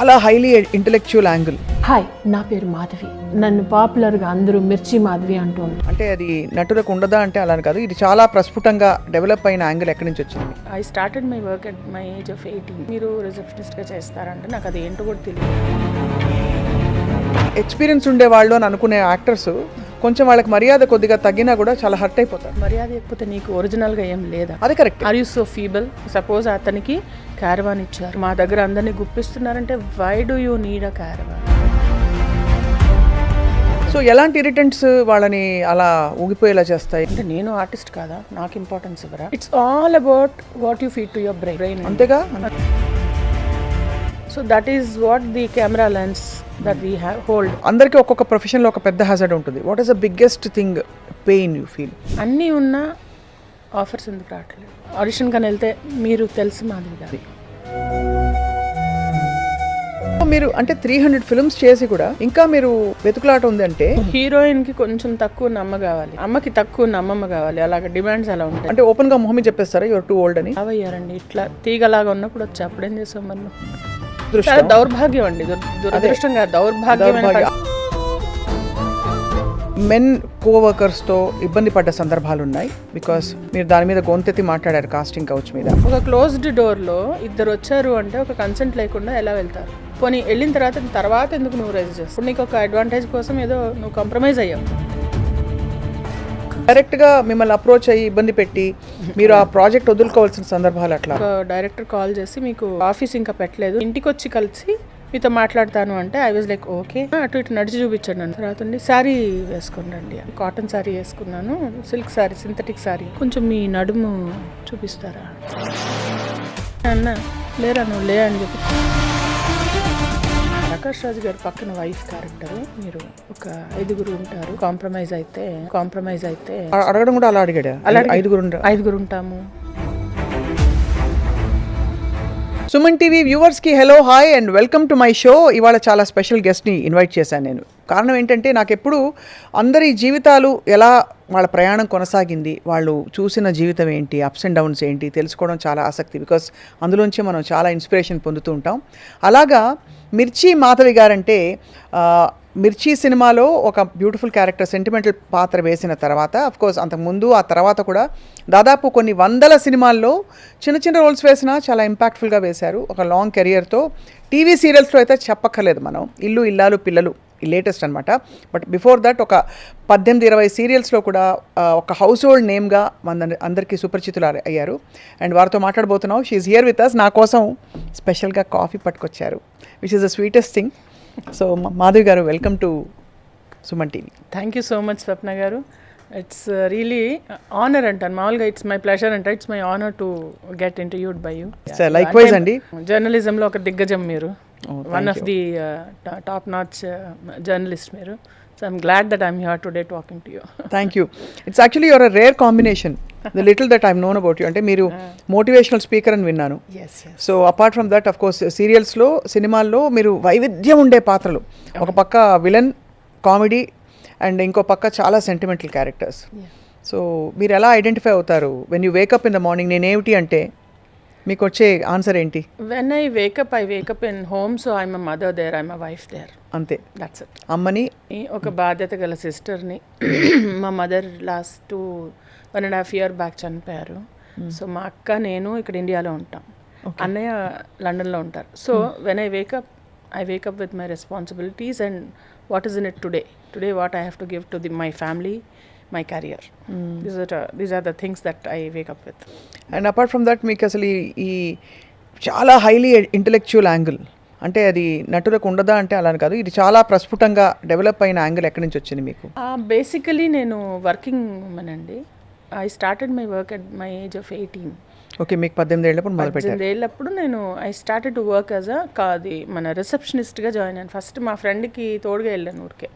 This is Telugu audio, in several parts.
చాలా హైలీ ఇంటెలెక్చువల్ యాంగిల్. హాయ్, నా పేరు మాధవి. నన్ను పాపులర్గా అందరూ మిర్చి మాధవి అంటూ ఉంటారు. అంటే అది నటులకు ఉండదా అంటే అలా కాదు, ఇది చాలా ప్రస్ఫుటంగా డెవలప్ అయిన యాంగిల్ ఎక్కడి నుంచి వచ్చింది? I started my work at my age of 18. మీరు రిసెప్షనిస్ట్గా చేస్తారంటే నాకు అది ఏంటో కూడా తెలియదు. ఎక్స్పీరియన్స్ ఉండేవాళ్ళు అని అనుకునే యాక్టర్స్ కొంచెం వాళ్ళకి మర్యాద కొద్దిగా తగ్గినా కూడా చాలా హర్ట్ అయిపోతారు. మర్యాద లేకపోతే నీకు ఒరిజినల్గా ఏం లేదా? అది correct. Are you so feeble? Suppose అతనికి క్యారవాన్ ఇచ్చారు, మా దగ్గర అందరినీ గుప్పిస్తున్నారంటే why do you need a caravan? So ఎలాంటి ఇరిటెంట్స్ వాళ్ళని అలా ఊగిపోయేలా చేస్తాయి? అంటే నేను ఆర్టిస్ట్ కాదా, నాకు ఇంపార్టెన్స్ ఇవ్వరా? It's all about what you feed to your brain. అంతేగా. So that is what the camera lens that we have hold. అందరికీ ఒక్కొక్క ప్రొఫెషన్లో ఒక పెద్ద హజార్డ్ ఉంటుంది. What is the biggest thing pain you feel? అన్నీ ఉన్న ఆఫర్స్ ఎందుకు రావట్లేదు? ఆడిషన్ కానీ వెళ్తే మీరు తెలుసు మాధవి గారి. మీరు అంటే 300 ఫిల్మ్స్ చేసి కూడా ఇంకా మీరు వెతుకులాట ఉంది అంటే హీరోయిన్ కి కొంచెం తక్కువ నమ్మ కావాలి, అమ్మకి తక్కువ నమ్మమ్మ కావాలి, అలాగే డిమాండ్స్ అలా ఉంటాయి. అంటే ఓపెన్ గా మొహమి చెప్పేస్తారా యువర్ టూ ఓల్డ్ అని? అవయ్యారండి ఇట్లా తీగలాగా ఉన్నప్పుడు వచ్చి అప్పుడేం చేసాం మనం? చాలా దౌర్భాగ్యం అండి, దురదృష్టంగా దౌర్భాగ్యం. మెన్ కోవర్కర్స్తో ఇబ్బంది పడ్డ సందర్భాలు ఉన్నాయి, బికాస్ మీరు దాని మీద గొంతెత్తి మాట్లాడారు కాస్టింగ్ కౌచ్ మీద. ఒక క్లోజ్డ్ డోర్లో ఇద్దరు వచ్చారు అంటే ఒక కన్సెంట్ లేకుండా ఎలా వెళ్తారు? పోనీ వెళ్ళిన తర్వాత ఎందుకు నువ్వు రైజ్ చేస్తావు? నీకు ఒక అడ్వాంటేజ్ కోసం ఏదో నువ్వు కాంప్రమైజ్ అయ్యావు. డైరెక్ట్గా మిమ్మల్ని అప్రోచ్ అయ్యి ఇబ్బంది పెట్టి మీరు ఆ ప్రాజెక్ట్ వదులుకోవాల్సిన సందర్భాలు అట్లా? ఒక డైరెక్టర్ కాల్ చేసి మీకు ఆఫీస్ ఇంకా పెట్టలేదు, ఇంటికి వచ్చి కలిసి మీతో మాట్లాడతాను అంటే ఐ వాజ్ లైక్ ఓకే. అటు ఇటు నడిచి చూపించండి అని. తర్వాత శారీ వేసుకున్నాండి, కాటన్ శారీ వేసుకున్నాను, సిల్క్ శారీ, సింథటిక్ శారీ. కొంచెం మీ నడుము చూపిస్తారా అన్న? లేరా నువ్వు లే అని చెప్పి. ప్రకాష్ రాజ్ గారు పక్కన వైఫ్ క్యారెక్టర్, మీరు ఒక 5 ఉంటారు, కాంప్రమైజ్ అయితే అడగడం కూడా అలా అడిగాడు. 5 ఉంటాము. సుమన్ టీవీ వ్యూవర్స్కి hello, hi and welcome to my show. ఇవాళ చాలా స్పెషల్ గెస్ట్ని ఇన్వైట్ చేశాను నేను. కారణం ఏంటంటే నాకు ఎప్పుడు అందరి జీవితాలు ఎలా వాళ్ళ ప్రయాణం కొనసాగింది, వాళ్ళు చూసిన జీవితం ఏంటి, అప్స్ అండ్ డౌన్స్ ఏంటి తెలుసుకోవడం చాలా ఆసక్తి. బికాస్ అందులోంచి మనం చాలా ఇన్స్పిరేషన్ పొందుతూ ఉంటాం. అలాగా మిర్చి మాధవి గారంటే మిర్చి సినిమాలో ఒక బ్యూటిఫుల్ క్యారెక్టర్, సెంటిమెంటల్ పాత్ర వేసిన తర్వాత, అఫ్కోర్స్ అంతకుముందు ఆ తర్వాత కూడా దాదాపు కొన్ని 100 సినిమాల్లో చిన్న రోల్స్ వేసినా చాలా ఇంపాక్ట్ఫుల్గా వేశారు. ఒక లాంగ్ కెరియర్తో టీవీ సీరియల్స్లో అయితే చెప్పక్కర్లేదు మనం, ఇల్లు ఇల్లాలు పిల్లలు లేటెస్ట్ అనమాట. బట్ బిఫోర్ దట్ ఒక 18-20 సీరియల్స్లో కూడా ఒక హౌస్ హోల్డ్ నేమ్గా అందరికీ సుపరిచితులు అయ్యారు. అండ్ వారితో మాట్లాడబోతున్నాం. She is here with us. నా కోసం స్పెషల్గా కాఫీ పట్టుకొచ్చారు, which is the sweetest thing. So Madhavi garu, welcome to Suman TV. Thank you so much Swapna garu. It's really honour అంటాను, మామూలుగా ఇట్స్ మై ప్లెజర్ అంట. It's my honour to get interviewed by you. Likewise అండి. జర్నలిజంలో ఒక దిగ్గజం మీరు, one of the top notch journalist మీరు. So I'm glad that I'm here today talking to you. Thank you. It's actually your a rare combination, the little that I'm known about you. అంటే మీరు మోటివేషనల్ స్పీకర్ అని విన్నాను. So apart from that, of course సీరియల్స్లో, సినిమాల్లో మీరు వైవిధ్యం ఉండే పాత్రలు, ఒక పక్క విలన్ కామెడీ అండ్ ఇంకో పక్క చాలా సెంటిమెంటల్ క్యారెక్టర్స్. సో మీరు ఎలా ఐడెంటిఫై అవుతారు when you wake up in the morning? నేనేమిటి అంటే మీకు వచ్చే ఆన్సర్ ఏంటి? When I wake up in home, so I'm a mother there, I'm a wife there, అంతే. That's it. అమ్మని, ఒక బాధ్యత గల సిస్టర్ని. మా మదర్ లాస్ట్ 1.5 years బ్యాక్ చనిపోయారు. సో మా అక్క, నేను ఇక్కడ ఇండియాలో ఉంటాం, అన్నయ్య లండన్లో ఉంటారు. So when I wake up with my responsibilities and what is in it today what I have to give to my family, my career. These are the things that I wake up with. And apart from that మీకు అసలు ఈ చాలా హైలీ ఇంటెలెక్చువల్ యాంగిల్, అంటే అది నటులకు ఉండదా అంటే అలా కాదు, ఇది చాలా ప్రస్ఫుటంగా డెవలప్ అయిన యాంగిల్ ఎక్కడి నుంచి వచ్చింది మీకు? బేసికలీ నేను వర్కింగ్ ఉమెన్ అండి. I started my work at my age of 18. Okay, మీకు 18 ఏళ్ళప్పుడు మొదలుపెట్టారు. 18 ఏళ్ళప్పుడు నేను I started to work as మన రిసెప్షనిస్ట్గా జాయిన్ అయ్యాను. ఫస్ట్ మా ఫ్రెండ్కి తోడుగా వెళ్ళాను, ఊరికే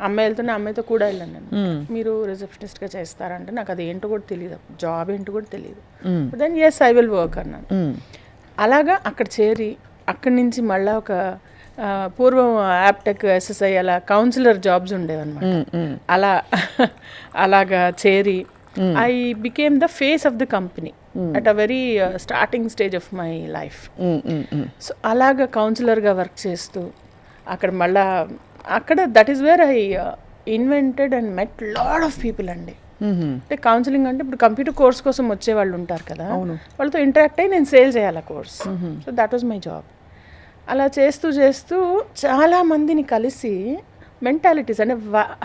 అమ్మాయి వెళ్తున్నా అమ్మాయితో కూడా వెళ్ళాను నేను. మీరు రిసెప్షనిస్ట్గా చేస్తారంటే నాకు అది ఏంటో కూడా తెలియదు, జాబ్ ఏంటో కూడా తెలియదు. Then yes I will work అన్నాను. అలాగా అక్కడ చేరి, అక్కడి నుంచి మళ్ళీ ఒక పూర్వం యాప్టెక్, ఎస్ఎస్ఐ అలా కౌన్సిలర్ జాబ్స్ ఉండేవన్నమాట. అలాగా చేరి I became the face of the company. At a very starting stage of my life. So అలాగా కౌన్సిలర్గా వర్క్ చేస్తూ అక్కడ మళ్ళా అక్కడ that is where I invented and met lot of people అండి. అంటే కౌన్సిలింగ్ అంటే ఇప్పుడు కంప్యూటర్ కోర్స్ కోసం వచ్చే వాళ్ళు ఉంటారు కదా, వాళ్ళతో ఇంటరాక్ట్ అయ్యి నేను సేల్ చేయాలి ఆ course. So that was my job. అలా చేస్తూ చేస్తూ చాలా మందిని కలిసి మెంటాలిటీస్ అంటే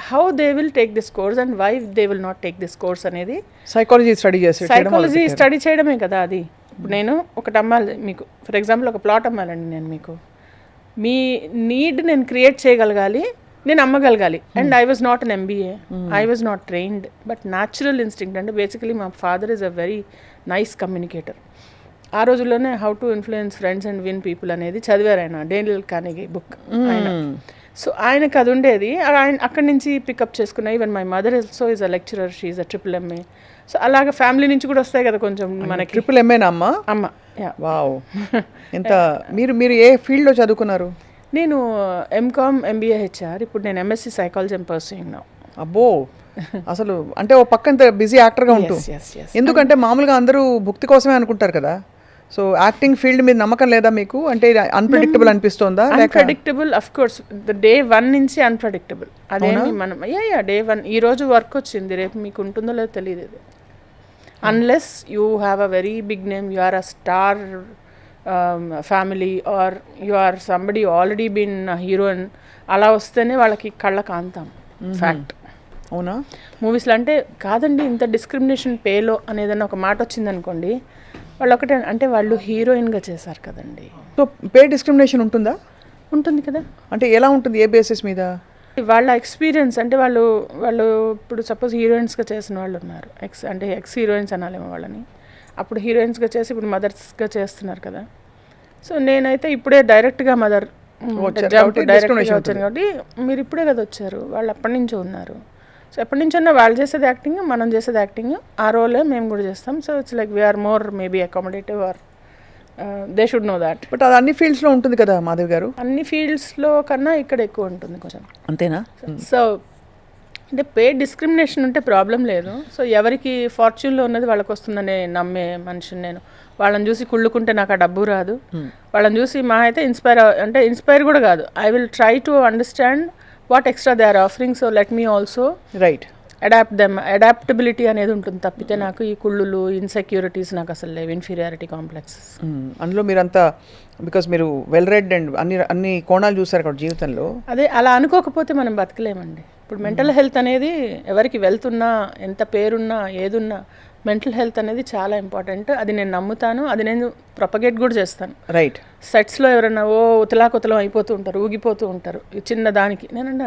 how they will take this course and why they will not take this course అనేది సైకాలజీ స్టడీ చేయడమే కదా అది. ఇప్పుడు నేను ఒకటి అమ్మాలి మీకు, ఫర్ ఎగ్జాంపుల్ ఒక ప్లాట్ అమ్మాలండి నేను మీకు, మీ నీడ్ నేను క్రియేట్ చేయగలగాలి, నేను అమ్మగలగాలి. And I was not an MBA, I was not trained, but natural instinct. అంటే బేసికలీ మా father is a very nice communicator. ఆ రోజుల్లోనే how to influence friends and win people అనేది చదివారు ఆయన, డేనియల్ కార్నెగీ బుక్ ఆయన. సో ఆయనకు అది ఉండేది, ఆయన అక్కడి నుంచి పికప్ చేసుకున్నా. Even my mother also is a lecturer, she is a MAAA. So అలాగే ఫ్యామిలీ నుంచి కూడా వస్తాయి కదా కొంచెం మనకి. MAAనా అమ్మ? వావ్. ఎంత మీరు ఏ ఫీల్డ్లో చదువుకున్నారు? నేను MCOM MBA HR. ఇప్పుడు నేను MSc psychology and pursuing now. అబ్బో, అసలు అంటే ఓ పక్క ఇంత బిజీ యాక్టర్గా ఉంటూ, ఎందుకంటే మామూలుగా అందరూ భుక్తి కోసమే అనుకుంటారు కదా. సో యాక్టింగ్ ఫీల్డ్ మీద నమ్మకం లేదా మీకు? అంటే అన్ప్రెడిక్టబుల్ అనిపిస్తోందా? అన్ప్రెడిక్టబుల్ ఆఫ్ కోర్స్, డే 1 నుంచి అన్ప్రెడిక్టబుల్. అదేమి మనం డే 1 ఈ రోజు వర్క్ వచ్చింది, రేపు మీకు ఉంటుందో లేదో తెలియదు. ఇది unless you have a very big name, you are a star family or you are somebody already been heroine, అలా వస్తేనే వాళ్ళకి కళ్ళ కాంతాం. ఫ్యాక్ట్. అవునా? మూవీస్లో అంటే కాదండి, ఇంత డిస్క్రిమినేషన్ పేలో అనేదన్న ఒక మాట వచ్చిందనుకోండి, వాళ్ళు ఒకటే అంటే వాళ్ళు హీరోయిన్గా చేశారు కదండి. సో పే డిస్క్రిమినేషన్ ఉంటుందా? ఉంటుంది కదా. అంటే ఎలా ఉంటుంది? ఏ బేసిస్ మీద? వాళ్ళ ఎక్స్పీరియన్స్ అంటే వాళ్ళు ఇప్పుడు సపోజ్ హీరోయిన్స్గా చేసిన వాళ్ళు ఉన్నారు, ఎక్స్ హీరోయిన్స్ అనాలేమో వాళ్ళని. అప్పుడు హీరోయిన్స్గా చేసి ఇప్పుడు మదర్స్గా చేస్తున్నారు కదా. సో నేనైతే ఇప్పుడే డైరెక్ట్గా మదర్ డైరెక్ట్గా వచ్చాను కాబట్టి, మీరు ఇప్పుడే కదా వచ్చారు, వాళ్ళు అప్పటి నుంచో ఉన్నారు. సో ఎప్పటి నుంచి ఉన్నా వాళ్ళు చేసేది యాక్టింగ్, మనం చేసేది యాక్టింగ్, ఆ రోలే మేము కూడా చేస్తాం. So it's like we're more maybe accommodative or they should know that. But అది అన్ని ఫీల్డ్స్లో ఉంటుంది కదా మాధవి గారు? అన్ని ఫీల్డ్స్లో కన్నా ఇక్కడ ఎక్కువ ఉంటుంది కొంచెం. అంతేనా? సో అంటే పే డిస్క్రిమినేషన్ ఉంటే ప్రాబ్లం లేదు. సో ఎవరికి ఫార్చ్యూన్లో ఉన్నది వాళ్ళకి వస్తుందని నమ్మే మనిషిని నేను. వాళ్ళని చూసి కుళ్ళుకుంటే నాకు ఆ డబ్బు రాదు. వాళ్ళని చూసి మా అయితే ఇన్స్పైర్ కూడా కాదు, I will try to understand what extra they are offering. So let me also write adaptability అనేది ఉంటుంది. తప్పితే నాకు ఈ కుళ్ళులు, ఇన్సెక్యూరిటీస్ నాకు అసలు లేవు, ఇన్ఫీరియారిటీ కాంప్లెక్సెస్. అందులో మీరంతా బికాస్ మీరు వెల్ రెడ్ అండ్ అన్ని కోణాలు చూసారు కదా జీవితంలో. అదే అలా అనుకోకపోతే మనం బతకలేమండి. ఇప్పుడు మెంటల్ హెల్త్ అనేది ఎవరికి వెళ్తున్నా, ఎంత పేరున్నా, ఏదున్నా మెంటల్ హెల్త్ అనేది చాలా ఇంపార్టెంట్. అది నేను నమ్ముతాను, అది నేను ప్రొపగేట్ కూడా చేస్తాను. రైట్. సెట్స్లో ఎవరైనా ఉతలాకుతలం అయిపోతూ ఉంటారు, ఊగిపోతూ ఉంటారు చిన్న దానికి. నేనంటే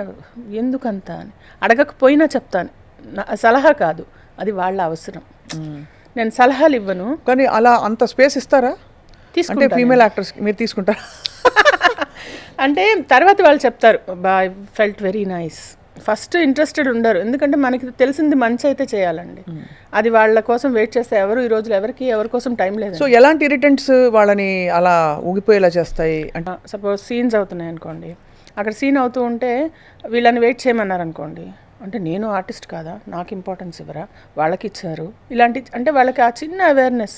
ఎందుకంత అని అడగకపోయినా చెప్తాను, సలహా కాదు, అది వాళ్ళ అవసరం. నేను సలహాలు ఇవ్వను. కానీ అలా అంత స్పేస్ ఇస్తారా? తీసుకుంటే ఫీమేల్ యాక్టర్స్ మీరు తీసుకుంటారా? అంటే తర్వాత వాళ్ళు చెప్తారు, I felt very nice. First interested ఉండరు, ఎందుకంటే మనకి తెలిసింది మంచి అయితే చేయాలండి. అది వాళ్ళ కోసం వెయిట్ చేస్తే ఈ రోజులు ఎవరి కోసం టైం లేదు. సో ఎలాంటి ఇరిటెంట్స్ వాళ్ళని అలా ఊగిపోయేలా చేస్తాయి? అంటే సపోజ్ సీన్స్ అవుతున్నాయి అనుకోండి, అక్కడ సీన్ అవుతూ ఉంటే వీళ్ళని వెయిట్ చేయమన్నారు అనుకోండి, అంటే నేను ఆర్టిస్ట్ కాదా, నాకు ఇంపార్టెన్స్ ఇవ్వరా, వాళ్ళకి ఇచ్చారు ఇలాంటి. అంటే వాళ్ళకి ఆ చిన్న అవేర్నెస్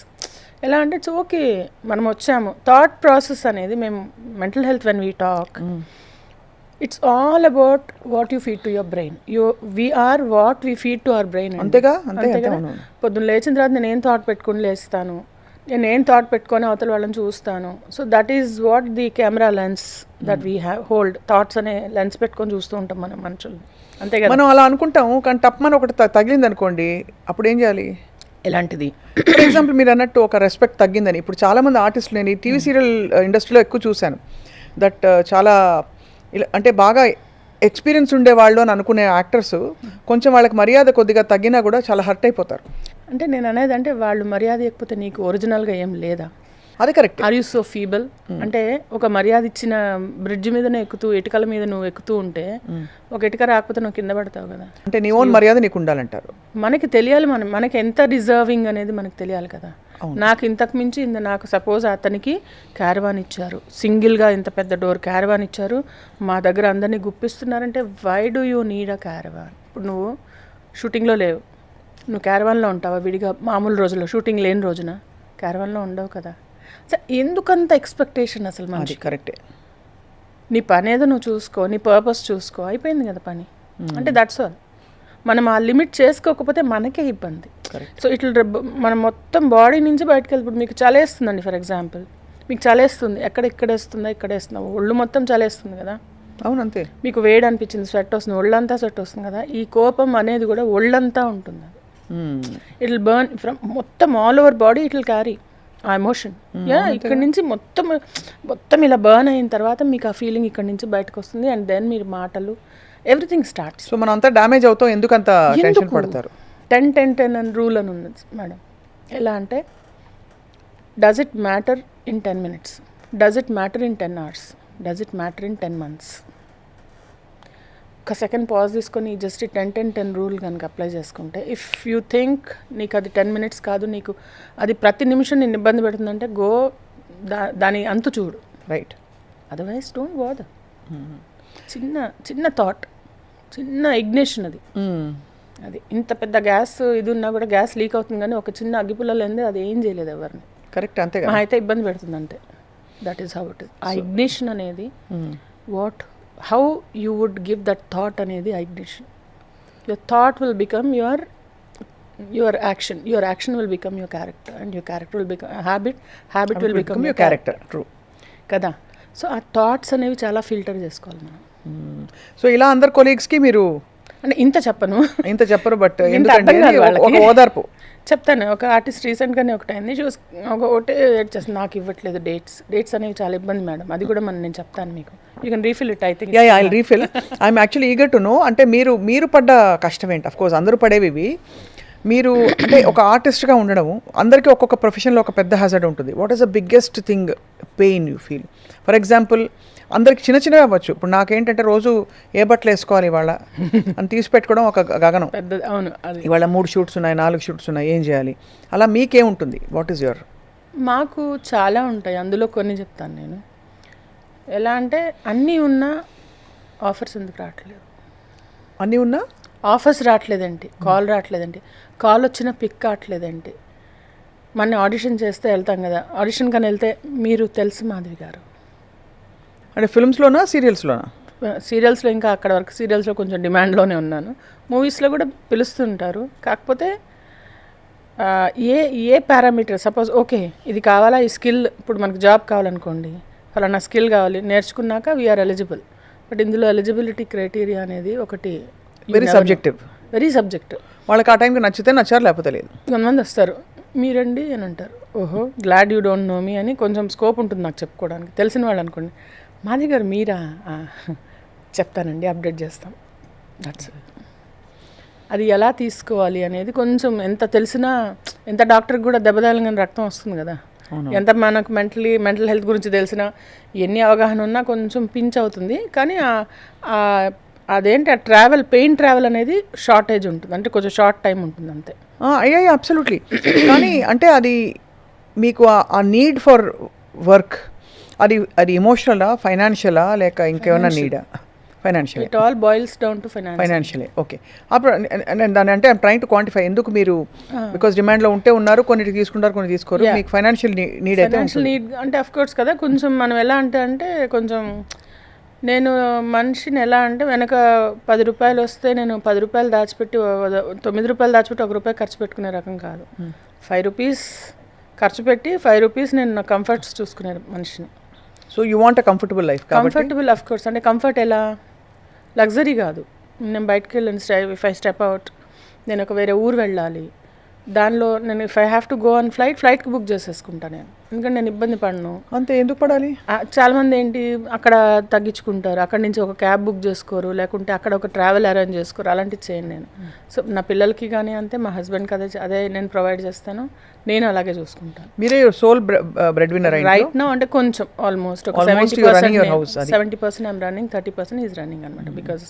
ఎలా అంటే ఇట్స్ ఓకే, మనం వచ్చాము. థాట్ ప్రాసెస్ అనేది మేము mental health when we talk, it's all about what you feed to your brain. We're what we feed to our brain. అంతేగా? పొద్దున్న లేచిన తర్వాత నేను ఏం థాట్ పెట్టుకుని లేస్తాను, నేను ఏం థాట్ పెట్టుకొని అవతల వాళ్ళని చూస్తాను. So that is what the camera lens that we have hold. Thoughts అనే లెన్స్ పెట్టుకొని చూస్తూ ఉంటాం మనం మనుషులు, అంతే కదా? మనం అలా అనుకుంటాము, కానీ తప్పమని ఒకటి తగిలింది అనుకోండి, అప్పుడు ఏం చేయాలి? ఎలాంటిది? ఫర్ ఎగ్జాంపుల్ మీరు అన్నట్టు ఒక రెస్పెక్ట్ తగ్గిందని. ఇప్పుడు చాలామంది ఆర్టిస్టులు, నేను ఈ టీవీ సీరియల్ ఇండస్ట్రీలో ఎక్కువ చూశాను, దట్ చాలా ఇలా అంటే బాగా ఎక్స్పీరియన్స్ ఉండేవాళ్ళు అని అనుకునే యాక్టర్స్ కొంచెం వాళ్ళకి మర్యాద కొద్దిగా తగ్గినా కూడా చాలా హర్ట్ అయిపోతారు. అంటే నేను అనేది అంటే వాళ్ళు మర్యాద ఇవ్వకపోతే నీకు ఒరిజినల్గా ఏం లేదా? అది correct. Are you so feeble? అంటే ఒక మర్యాద ఇచ్చిన బ్రిడ్జ్ మీదనే ఎక్కుతూ, ఇటుకల మీద నువ్వు ఎక్కుతూ ఉంటే ఒక ఇటుక రాకపోతే నువ్వు కింద పడతావు కదా. అంటే నీ ఓన్ మర్యాద నీకు ఉండాలంటారు. మనకి తెలియాలి, మనకి ఎంత డిజర్వింగ్ అనేది మనకు తెలియాలి కదా. నాకు ఇంతకు మించి నాకు సపోజ్ అతనికి క్యారవాన్ ఇచ్చారు, సింగిల్గా ఇంత పెద్ద డోర్ క్యారవాన్ ఇచ్చారు, మా దగ్గర అందరినీ గుప్పిస్తున్నారంటే why do you need a caravan? ఇప్పుడు నువ్వు షూటింగ్లో లేవు, నువ్వు క్యారవాన్లో ఉంటావా విడిగా మామూలు రోజుల్లో షూటింగ్ లేని రోజున? క్యారవాన్లో ఉండవు కదా. సో ఎందుకంత ఎక్స్పెక్టేషన్ అసలు అది మనిషి? కరెక్టే. నీ పని ఏదో నువ్వు చూసుకో, నీ పర్పస్ చూసుకో, అయిపోయింది కదా పని. అంటే దట్స్ ఆల్. మనం ఆ లిమిట్ చేసుకోకపోతే మనకే ఇబ్బంది. సో ఇట్లా మనం మొత్తం బాడీ నుంచి బయటకు వెళ్ళిపోయి మీకు చలేస్తుందండి ఫర్ ఎగ్జాంపుల్, మీకు చలేస్తుంది, ఇక్కడేస్తుందా ఒళ్ళు మొత్తం చలేస్తుంది కదా. అవునంతే. మీకు వేడి అనిపించింది, స్వెట్ వస్తుంది, ఒళ్ళంతా స్వెట్ వస్తుంది కదా. ఈ కోపం అనేది కూడా ఒళ్ళంతా ఉంటుంది. ఇట్ విల్ బర్న్ ఫ్రమ్ మొత్తం all over body, it will carry ఆ ఎమోషన్. ఇక్కడ నుంచి మొత్తం ఇలా బర్న్ అయిన తర్వాత మీకు ఆ ఫీలింగ్ ఇక్కడ నుంచి బయటకు వస్తుంది. అండ్ దెన్ మీరు మాటలు ఎవ్రీథింగ్ స్టార్ట్స్. సో మనం అంతా డ్యామేజ్ అవుతాం. ఎందుకంత టెన్షన్ పడతారు? 10-10-10 అని రూల్ అని ఉంది మేడం. ఎలా అంటే does it matter in 10 minutes, does it matter in 10 hours, does it matter in 10 months? ఒక సెకండ్ పాజ్ తీసుకొని జస్ట్ 10-10-10 రూల్ కనుక అప్లై చేసుకుంటే, ఇఫ్ యూ థింక్ నీకు అది 10 minutes కాదు, నీకు అది ప్రతి నిమిషం నేను ఇబ్బంది పెడుతుందంటే గో దాని అంతు చూడు. రైట్. Otherwise don't bother. చిన్న థాట్, చిన్న ఇగ్నిషన్ అది ఇంత పెద్ద గ్యాస్ ఇది ఉన్నా కూడా గ్యాస్ లీక్ అవుతుంది, కానీ ఒక చిన్న అగ్గిపుల్ల లేనిదే అది ఏం చేయలేదు ఎవరిని. కరెక్ట్. అంతే కదా. అయితే ఇబ్బంది పెడుతుంది అంతే. That is how it is. ఆ ఇగ్నిషన్ అనేది how you would give that thought అనేది ఆ ignition. Your thought will become your action, your action will become your character, and your character will become habit will become your character. True కదా. సో ఆ థాట్స్ అనేవి చాలా ఫిల్టర్ చేసుకోవాలి మనం. సో ఇలా అందరు కొలీగ్స్కి మీరు అంటే ఇంత చెప్పరు, బట్ వాళ్ళకి ఒక ఓదార్పు చెప్తాను. ఒక ఆర్టిస్ట్ రీసెంట్గానే ఒకటి అయింది, ఒకటే చేస్తుంది, నాకు ఇవ్వట్లేదు డేట్స్ అనేవి చాలా ఇబ్బంది మేడం. అది కూడా నేను చెప్తాను మీకు. You can refill it. I think I refill. I'm actually eager to know. అంటే మీరు పడ్డ కష్టం ఏంటి? అఫ్ కోర్స్ అందరూ పడేవి. మీరు అంటే ఒక ఆర్టిస్ట్గా ఉండడం, అందరికీ ఒక్కొక్క ప్రొఫెషన్లో ఒక పెద్ద హ్యాజర్డ్ ఉంటుంది. What is the biggest thing pain you feel? For example అందరికి చిన్నవి అవ్వచ్చు. ఇప్పుడు నాకేంటంటే రోజు ఏ బట్టలు వేసుకోవాలి ఇవాళ అని తీసి పెట్టుకోవడం ఒక గగనం. పెద్దది. అవును. అది ఇవాళ 3 shoots ఉన్నాయి, 4 shoots ఉన్నాయి, ఏం చేయాలి? అలా మీకేముంటుంది? What is your? మాకు చాలా ఉంటాయి, అందులో కొన్ని చెప్తాను నేను. ఎలా అంటే అన్నీ ఉన్నా ఆఫర్స్ ఎందుకు రావట్లేదు? అన్నీ ఉన్నా ఆఫర్స్ రావట్లేదండి, కాల్ రావట్లేదండి, కాల్ వచ్చిన పిక్ కావట్లేదండి. మన ఆడిషన్ చేస్తే వెళ్తాం కదా, ఆడిషన్ కానీ వెళ్తే మీరు తెలుసు మాధవి గారు అంటే ఫిల్మ్స్లోనా సీరియల్స్లోనా? సీరియల్స్లో ఇంకా అక్కడ వరకు సీరియల్స్లో కొంచెం డిమాండ్లోనే ఉన్నాను. మూవీస్లో కూడా పిలుస్తుంటారు. కాకపోతే ఏ పారామీటర్, సపోజ్ ఓకే ఇది కావాలా, ఈ స్కిల్, ఇప్పుడు మనకు జాబ్ కావాలనుకోండి, ఫలానా స్కిల్ కావాలి, నేర్చుకున్నాక వీఆర్ ఎలిజిబుల్. బట్ ఇందులో ఎలిజిబిలిటీ క్రైటీరియా అనేది ఒకటి వెరీ సబ్జెక్టివ్. వాళ్ళకి ఆ టైంకి నచ్చితే నచ్చారు, లేకపోతే లేదు. కొంతమంది వస్తారు, మీరండి అని అంటారు, ఓహో గ్లాడ్ యూ డోంట్ నో మీ అని కొంచెం స్కోప్ ఉంటుంది నాకు చెప్పుకోవడానికి. తెలిసిన వాళ్ళు అనుకోండి, మాది గారు మీరా, చెప్తానండి, అప్డేట్ చేస్తాం. దట్స్ అది ఎలా తీసుకోవాలి అనేది కొంచెం ఎంత తెలిసినా, ఎంత డాక్టర్కి కూడా దెబ్బతగలని రక్తం వస్తుంది కదా. ఎంత మనకు మెంటల్ హెల్త్ గురించి తెలిసినా, ఎన్ని అవగాహన ఉన్నా కొంచెం పించ్ అవుతుంది. కానీ అదేంటి ఆ పెయిన్ ట్రావెల్ అనేది షార్టేజ్ ఉంటుంది, అంటే కొంచెం షార్ట్ టైం ఉంటుంది అంతే. అయ్యా అబ్సల్యూట్లీ. కానీ అంటే అది మీకు ఆ నీడ్ ఫర్ వర్క్ అది ఎమోషనలా, ఫైనాన్షియలా, లేక ఇంకేమైనా నీడా? Financial. It all boils down to ఫైనాన్షియలే. ఓకే. అప్పుడు దాన్ని అంటే ఐమ్ ట్రైంగ్ టు క్వాంటిఫై. ఎందుకు మీరు బికాస్ డిమాండ్లో ఉన్నారు, కొన్ని తీసుకుంటారు, కొన్ని తీసుకోరు, మీకు ఫైనాన్షియల్ నీడ్ అయితే నీడ్ అంటే అఫ్ కోర్స్ కదా. కొంచెం మనం ఎలా అంటే కొంచెం నేను మనిషిని ఎలా అంటే వెనక 10 రూపాయలు వస్తే నేను 10 రూపాయలు దాచిపెట్టి 9 రూపాయలు దాచిపెట్టి 1 రూపాయి ఖర్చు పెట్టుకునే రకం కాదు. 5 రూపీస్ ఖర్చు పెట్టి 5 రూపీస్ నేను నా కంఫర్ట్స్ చూసుకునే మనిషిని. So you want a comfortable life. Comfortable of course. అంటే కంఫర్ట్ ఎలా, లగ్జరీ కాదు. నేను బయటకు వెళ్ళాను, ఇఫ్ ఐ స్టెప్ అవుట్, నేను ఒక వేరే ఊరు వెళ్ళాలి, దానిలో నేను if I have to go on ఫ్లైట్కి బుక్ చేసేసుకుంటాను నేను, ఎందుకంటే నేను ఇబ్బంది పడను. అంతే. ఎందుకు పడాలి? చాలామంది ఏంటి అక్కడ తగ్గించుకుంటారు, అక్కడి నుంచి ఒక క్యాబ్ బుక్ చేసుకోరు, లేకుంటే అక్కడ ఒక ట్రావెల్ అరేంజ్ చేసుకోరు, అలాంటివి చేయను నేను. సో నా పిల్లలకి కానీ అంతే, మా హస్బెండ్కి అదే నేను ప్రొవైడ్ చేస్తాను, నేను అలాగే చూసుకుంటాను. మీరే sole breadwinner right now. అంటే కొంచెం ఆల్మోస్ట్ ఒక 70% ఐమ్ రన్నింగ్, 30% ఈజ్ రన్నింగ్ అనమాట. బికాస్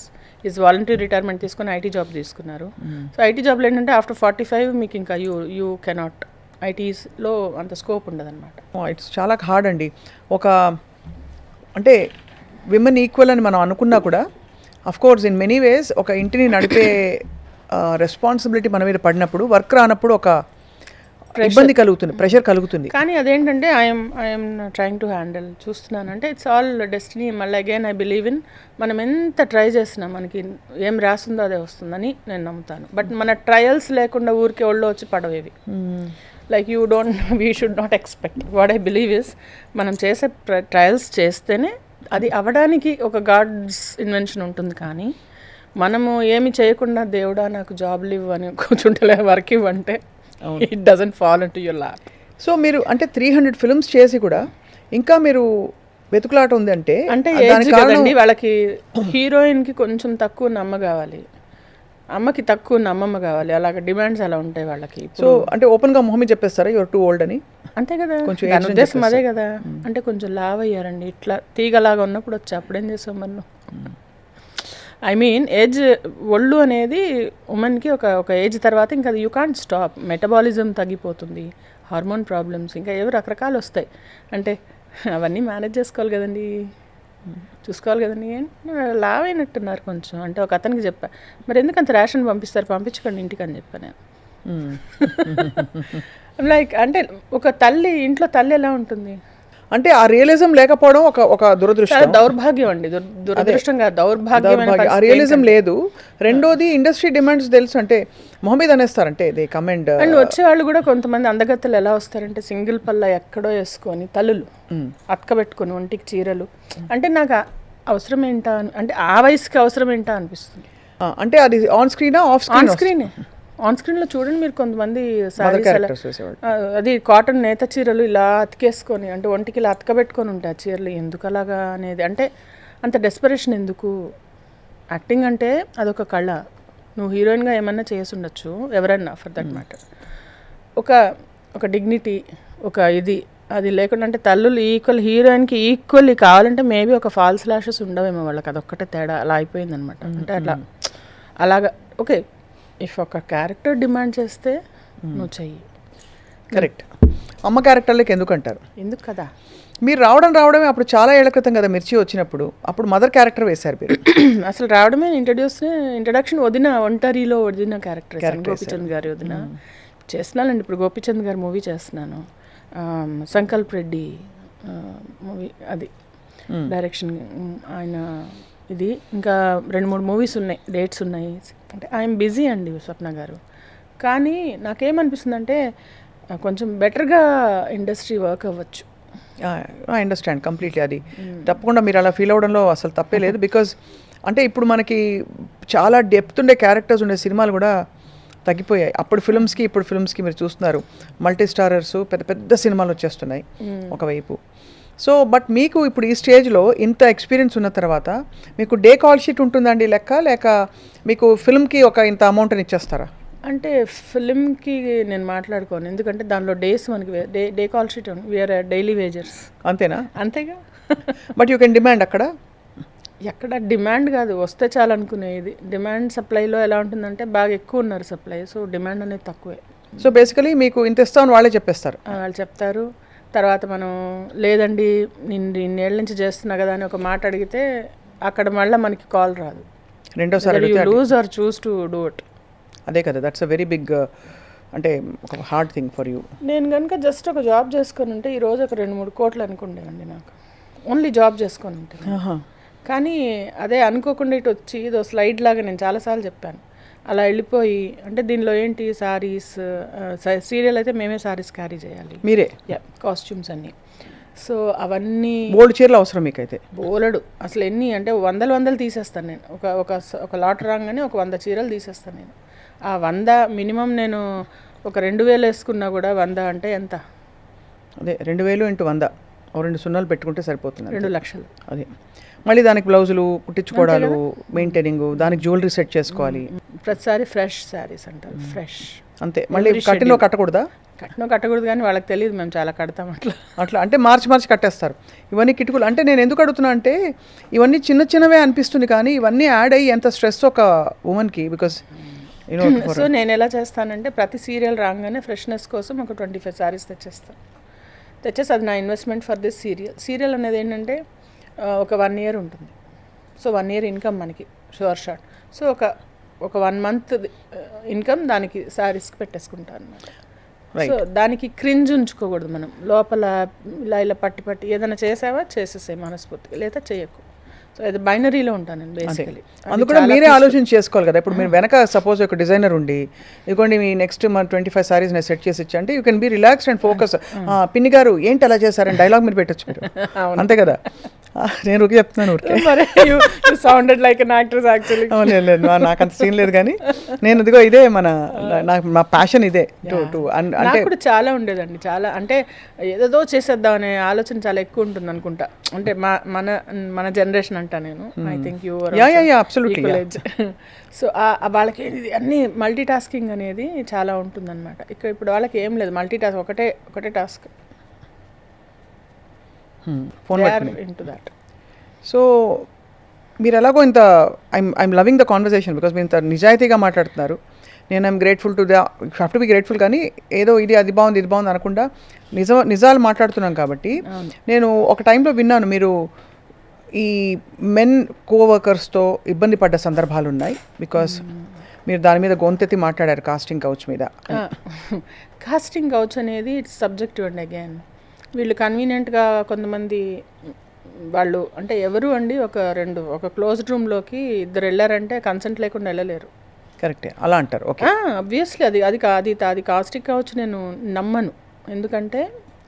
ఈజ్ వాలంటరీ రిటైర్మెంట్ తీసుకుని ఐటీ జాబ్ తీసుకున్నారు. సో ఐటీ జాబ్లో ఏంటంటే ఆఫ్టర్ 45 మీకు ఇంకా యూ కెనాట్, ఐటీస్లో అంత స్కోప్ ఉండదు అనమాట. ఇట్స్ చాలా హార్డ్ అండి. అంటే విమెన్ ఈక్వల్ అని మనం అనుకున్నా కూడా of course in many ways ఒక ఇంటిని నడిపే రెస్పాన్సిబిలిటీ మన మీద పడినప్పుడు వర్క్ రానప్పుడు ఒక ఇబ్బంది కలుగుతుంది, ప్రెషర్ కలుగుతుంది. కానీ అదేంటంటే ఐఎమ్ ట్రయింగ్ టు హ్యాండిల్ చూస్తున్నాను అంటే ఇట్స్ ఆల్ డెస్టినీ. మళ్ళీ అగైన్ ఐ బిలీవ్ ఇన్ మనం ఎంత ట్రై చేసినా మనకి ఏం రాస్తుందో అదే వస్తుందని నేను నమ్ముతాను. బట్ మన ట్రయల్స్ లేకుండా ఊరికే ఒళ్ళు వచ్చి పడవేవి. Like we should not expect. What I believe is మనం చేసే ట్రయల్స్ చేస్తేనే అది అవ్వడానికి ఒక గాడ్స్ ఇన్వెన్షన్ ఉంటుంది. కానీ మనము ఏమి చేయకుండా దేవుడా నాకు జాబ్లు ఇవ్వు అని కూర్చుంటే వర్క్ ఇవ్వంటే it doesn't fall into your lap. So మీరు అంటే 300 ఫిల్మ్స్ చేసి కూడా ఇంకా మీరు వెతుకులాట ఉంది అంటే ఏజ్ కదండి వాళ్ళకి. హీరోయిన్కి కొంచెం తక్కువ నమ్మ కావాలి, అమ్మకి తక్కువ నమ్మమ్మ కావాలి. అలాగ డిమాండ్స్ అలా ఉంటాయి వాళ్ళకి. సో అంటే ఓపెన్గా మొహమ్మీ చెప్పేస్తారా యువర్ టూ ఓల్డ్ అని? అంతే కదా, దాని ఉద్దేశం అదే కదా. అంటే కొంచెం లావ్ అయ్యారండి, ఇట్లా తీగలాగా ఉన్నప్పుడు వచ్చి అప్పుడేం చేసాం మనం. ఐ మీన్ ఏజ్, ఒళ్ళు అనేది ఉమెన్కి ఒక ఏజ్ తర్వాత ఇంకా అది యూ కాంట్ స్టాప్. మెటబాలిజం తగ్గిపోతుంది, హార్మోన్ ప్రాబ్లమ్స్, ఇంకా ఏవో రకరకాలు వస్తాయి. అంటే అవన్నీ మేనేజ్ చేసుకోవాలి కదండి, చూసుకోవాలి కదండి. లావ్ అయినట్టున్నారు కొంచెం అంటే ఒక అతనికి చెప్పా, మరి ఎందుకు అంత రేషన్ పంపిస్తారు, పంపించకండి ఇంటికి అని చెప్పా నేను. లైక్ అంటే ఒక తల్లి ఇంట్లో తల్లి ఎలా ఉంటుంది అంటే ఆ రియలిజం లేకపోవడం ఒక దురదృష్టం, దౌర్భాగ్యం అండి. దురదృష్టం కాదు, దౌర్భాగ్యం. ఆ రియలిజం లేదు. రెండోది ఇండస్ట్రీ డిమాండ్స్ తెలుసు అంటే మొహమ్మద్ అనేస్తారంటే దే కమెండ్. అండ్ వచ్చేవాళ్ళు కూడా కొంతమంది అందగత్తలు ఎలా వస్తారంటే సింగిల్ పల్ల ఎక్కడో వేసుకొని తల్లులు అతకబెట్టుకొని ఒంటికి చీరలు. అంటే నాకు అవసరం ఏంటా అంటే ఆ వయసుకి అవసరం ఏంటా అనిపిస్తుంది. అంటే అది ఆన్ స్క్రీనా ఆఫ్ ఆన్ స్క్రీనే. ఆన్ స్క్రీన్లో చూడండి మీరు కొంతమంది సారీస్ అది కాటన్ నేత చీరలు ఇలా అతికేసుకొని అంటే ఒంటికి ఇలా అతకబెట్టుకొని ఉంటాయి ఆ చీరలు. ఎందుకు అలాగా అనేది అంటే అంత డెస్పరేషన్ ఎందుకు? యాక్టింగ్ అంటే అదొక కళ. నువ్వు హీరోయిన్గా ఏమన్నా చేసి ఉండొచ్చు, ఎవరన్నా ఫర్ దట్ మ్యాటర్. ఒక డిగ్నిటీ, ఒక ఇది అది లేకుండా అంటే తల్లులు హీరోయిన్కి ఈక్వల్లీ కావాలంటే మేబీ ఒక ఫాల్స్ లాషెస్ ఉండవేమో వాళ్ళకి, అదొక్కటే తేడా అలా అయిపోయింది అనమాట. అంటే అలాగా ఓకే, ఇఫ్ ఒక క్యారెక్టర్ డిమాండ్ చేస్తే నువ్వు చెయ్యి. కరెక్ట్. అమ్మ క్యారెక్టర్లకి ఎందుకు అంటారు? ఎందుకు కదా, మీరు రావడమే అప్పుడు చాలా ఏళ్ల క్రితం కదా మిర్చి వచ్చినప్పుడు, అప్పుడు మదర్ క్యారెక్టర్ వేశారు మీరు. అసలు రావడమే ఇంట్రడక్షన్ ఒంటరిలో వదిన క్యారెక్టర్ గోపిచంద్ గారి వదిన చేస్తున్నానండి. ఇప్పుడు గోపిచంద్ గారి మూవీ చేస్తున్నాను, సంకల్ప్ రెడ్డి మూవీ, అది డైరెక్షన్ ఆయన. ఇది ఇంకా 2-3 మూవీస్ ఉన్నాయి, డేట్స్ ఉన్నాయి. అంటే ఐఎమ్ బిజీ అండి స్వప్న గారు. కానీ నాకేమనిపిస్తుంది అంటే కొంచెం బెటర్గా ఇండస్ట్రీ వర్క్ అవ్వచ్చు. I understand completely. అది తప్పకుండా మీరు అలా ఫీల్ అవ్వడంలో అసలు తప్పే లేదు. బికాజ్ అంటే ఇప్పుడు మనకి చాలా డెప్త్ ఉండే క్యారెక్టర్స్ ఉండే సినిమాలు కూడా తగ్గిపోయాయి. అప్పుడు ఫిల్మ్స్కి ఇప్పుడు ఫిల్మ్స్కి మీరు చూస్తున్నారు మల్టీ స్టారర్స్, పెద్ద పెద్ద సినిమాలు వచ్చేస్తున్నాయి ఒకవైపు. సో బట్ మీకు ఇప్పుడు ఈ స్టేజ్లో ఇంత ఎక్స్పీరియన్స్ ఉన్న తర్వాత మీకు డే కాల్ షీట్ ఉంటుందండి లెక్క, లేక మీకు ఫిల్మ్కి ఒక ఇంత అమౌంట్ అని ఇచ్చేస్తారా? అంటే ఫిల్మ్కి నేను మాట్లాడుకోను, ఎందుకంటే దానిలో డేస్ మనకి day call sheet we're daily wagers. అంతేనా? అంతేగా. బట్ యూ కెన్ డిమాండ్ అక్కడ. ఎక్కడ డిమాండ్ కాదు, వస్తే చాలు అనుకునేది. డిమాండ్ సప్లైలో ఎలా ఉంటుందంటే బాగా ఎక్కువ ఉన్నారు సప్లై, సో డిమాండ్ అనేది తక్కువే. సో బేసికలీ మీకు ఇంత ఇస్తామని వాళ్ళే చెప్పేస్తారు. వాళ్ళు చెప్తారు. తర్వాత మనం లేదండి నేను 2 ఏళ్ళ నుంచి చేస్తున్నా కదా అని ఒక మాట అడిగితే అక్కడ మళ్ళీ మనకి కాల్ రాదు. రెండోసారి lose or choose to do it. అదే కదా, దట్స్ అ వెరీ బిగ్ అంటే ఒక హార్డ్ థింగ్ ఫర్ యూ. నేను కనుక జస్ట్ ఒక జాబ్ చేసుకొని ఉంటే ఈరోజు ఒక 2-3 కోట్లు అనుకుండేవండి నాకు, ఓన్లీ జాబ్ చేసుకొని ఉంటే. కానీ అదే అనుకోకుండా ఇటు వచ్చి ఇదో స్లైడ్ లాగా నేను చాలాసార్లు చెప్పాను అలా వెళ్ళిపోయి. అంటే దీనిలో ఏంటి సారీస్, సీరియల్ అయితే మేమే సారీస్ క్యారీ చేయాలి, మీరే కాస్ట్యూమ్స్ అన్నీ. సో అవన్నీ బోల్డ్ చీరలు అవసరం మీకైతే. బోలెడు అసలు ఎన్ని అంటే వందలు తీసేస్తాను నేను. ఒక లాట్ రాగానే ఒక 100 చీరలు తీసేస్తాను నేను. ఆ 100 మినిమం నేను ఒక 2000 వేసుకున్నా కూడా 100 అంటే ఎంత? అదే 2000 × 100, 2 సున్నాలు పెట్టుకుంటే సరిపోతుంది, 2 లక్షలు. అదే మళ్ళీ దానికి బ్లౌజులు కుట్టించుకోవడాలు, మెయింటైనింగ్, దానికి జ్యువెలరీ సెట్ చేసుకోవాలి. ప్రతిసారి ఫ్రెష్ శారీస్ అంటారు, ఫ్రెష్ అంతే. మళ్ళీ కట్టినో కట్టకూడదా? కట్టకూడదు కానీ వాళ్ళకి తెలియదు మేము చాలా కడతాం అట్లా అంటే మార్చి కట్టేస్తారు. ఇవన్నీ కిటుకులు. అంటే నేను ఎందుకు అడుగుతున్నా అంటే ఇవన్నీ చిన్నవే అనిపిస్తుంది కానీ ఇవన్నీ యాడ్ అయ్యి ఎంత స్ట్రెస్ ఒక ఉమెన్కి. బికాస్ సో నేను ఎలా చేస్తానంటే ప్రతి సీరియల్ రాగానే ఫ్రెష్నెస్ కోసం ఒక 25 శారీస్ తెచ్చేసి అది నా ఇన్వెస్ట్మెంట్ ఫర్ దిస్ సీరియల్ అనేది ఏంటంటే ఒక 1 year ఉంటుంది. సో 1 year ఇన్కమ్ మనకి షూర్ షాట్. సో ఒక ఒక 1 month ఇన్కమ్ దానికి శారీస్కి పెట్టేసుకుంటాను అనమాట. సో దానికి క్రింజ్ ఉంచుకోకూడదు మనం లోపల ఇలా పట్టి ఏదైనా చేసావా చేసేసే మనస్ఫూర్తిగా, లేదా చేయకు. సో అది బైనరీలో ఉంటాను నేను బేసికలీ. అందుకు కూడా మీరే ఆలోచన చేసుకోవాలి కదా. ఇప్పుడు మీరు వెనక సపోజ్ ఒక డిజైనర్ ఉండి ఇదిగోండి మీ నెక్స్ట్ మన 25 sarees నేను సెట్ చేసి ఇచ్చా అంటే you can be relaxed and focus. పిన్ని గారు ఏంటి అలా చేశారని డైలాగ్ మీరు పెట్టచ్చు మీరు, అంతే కదా. నేను ఊరికి చెప్తున్నాను ఊరికే. Sounded like an actress actually. లేదు నాకు అంత సీన్ లేదు కానీ నేను ఇదిగో ఇదే నాకు మా ప్యాషన్ ఇదే. అంటే కూడా చాలా ఉండేదండి, చాలా అంటే ఏదేదో చేసేద్దాం అనే ఆలోచన చాలా ఎక్కువ ఉంటుంది అనుకుంటా. అంటే మన జనరేషన్ అంటా నేను. ఐ థింక్ యూ సో వాళ్ళకి అన్ని మల్టీ టాస్కింగ్ అనేది చాలా ఉంటుందన్నమాట. ఇప్పుడు వాళ్ళకి ఏం లేదు, మల్టీ టాస్క్ ఒకటే task. Phone into that. So మీరు ఎలాగో ఇంత I'm loving the conversation because మీరు ఇంత నిజాయితీగా మాట్లాడుతున్నారు. నేను I'm grateful to have to be grateful, కానీ ఏదో అది బాగుంది ఇది బాగుంది అనకుండా నిజాలు మాట్లాడుతున్నాం కాబట్టి. నేను ఒక టైంలో విన్నాను మీరు ఈ మెన్ కోవర్కర్స్తో ఇబ్బంది పడ్డ సందర్భాలు ఉన్నాయి బికాస్ మీరు దాని మీద గొంతెత్తి మాట్లాడారు కాస్టింగ్ కౌచ్ మీద. కాస్టింగ్ కౌచ్ అనేది ఇట్స్ సబ్జెక్టివ్ అండి. అగైన్ వీళ్ళు కన్వీనియంట్గా కొంతమంది వాళ్ళు అంటే ఎవరు అండి ఒక క్లోజ్డ్ రూమ్లోకి 2 వెళ్ళారంటే కన్సెంట్ లేకుండా వెళ్ళలేరు. కరెక్టే, అలా అంటారు. ఓకే, అబ్వియస్లీ అది కాస్టింగ్ కావచ్చు నేను నమ్మను. ఎందుకంటే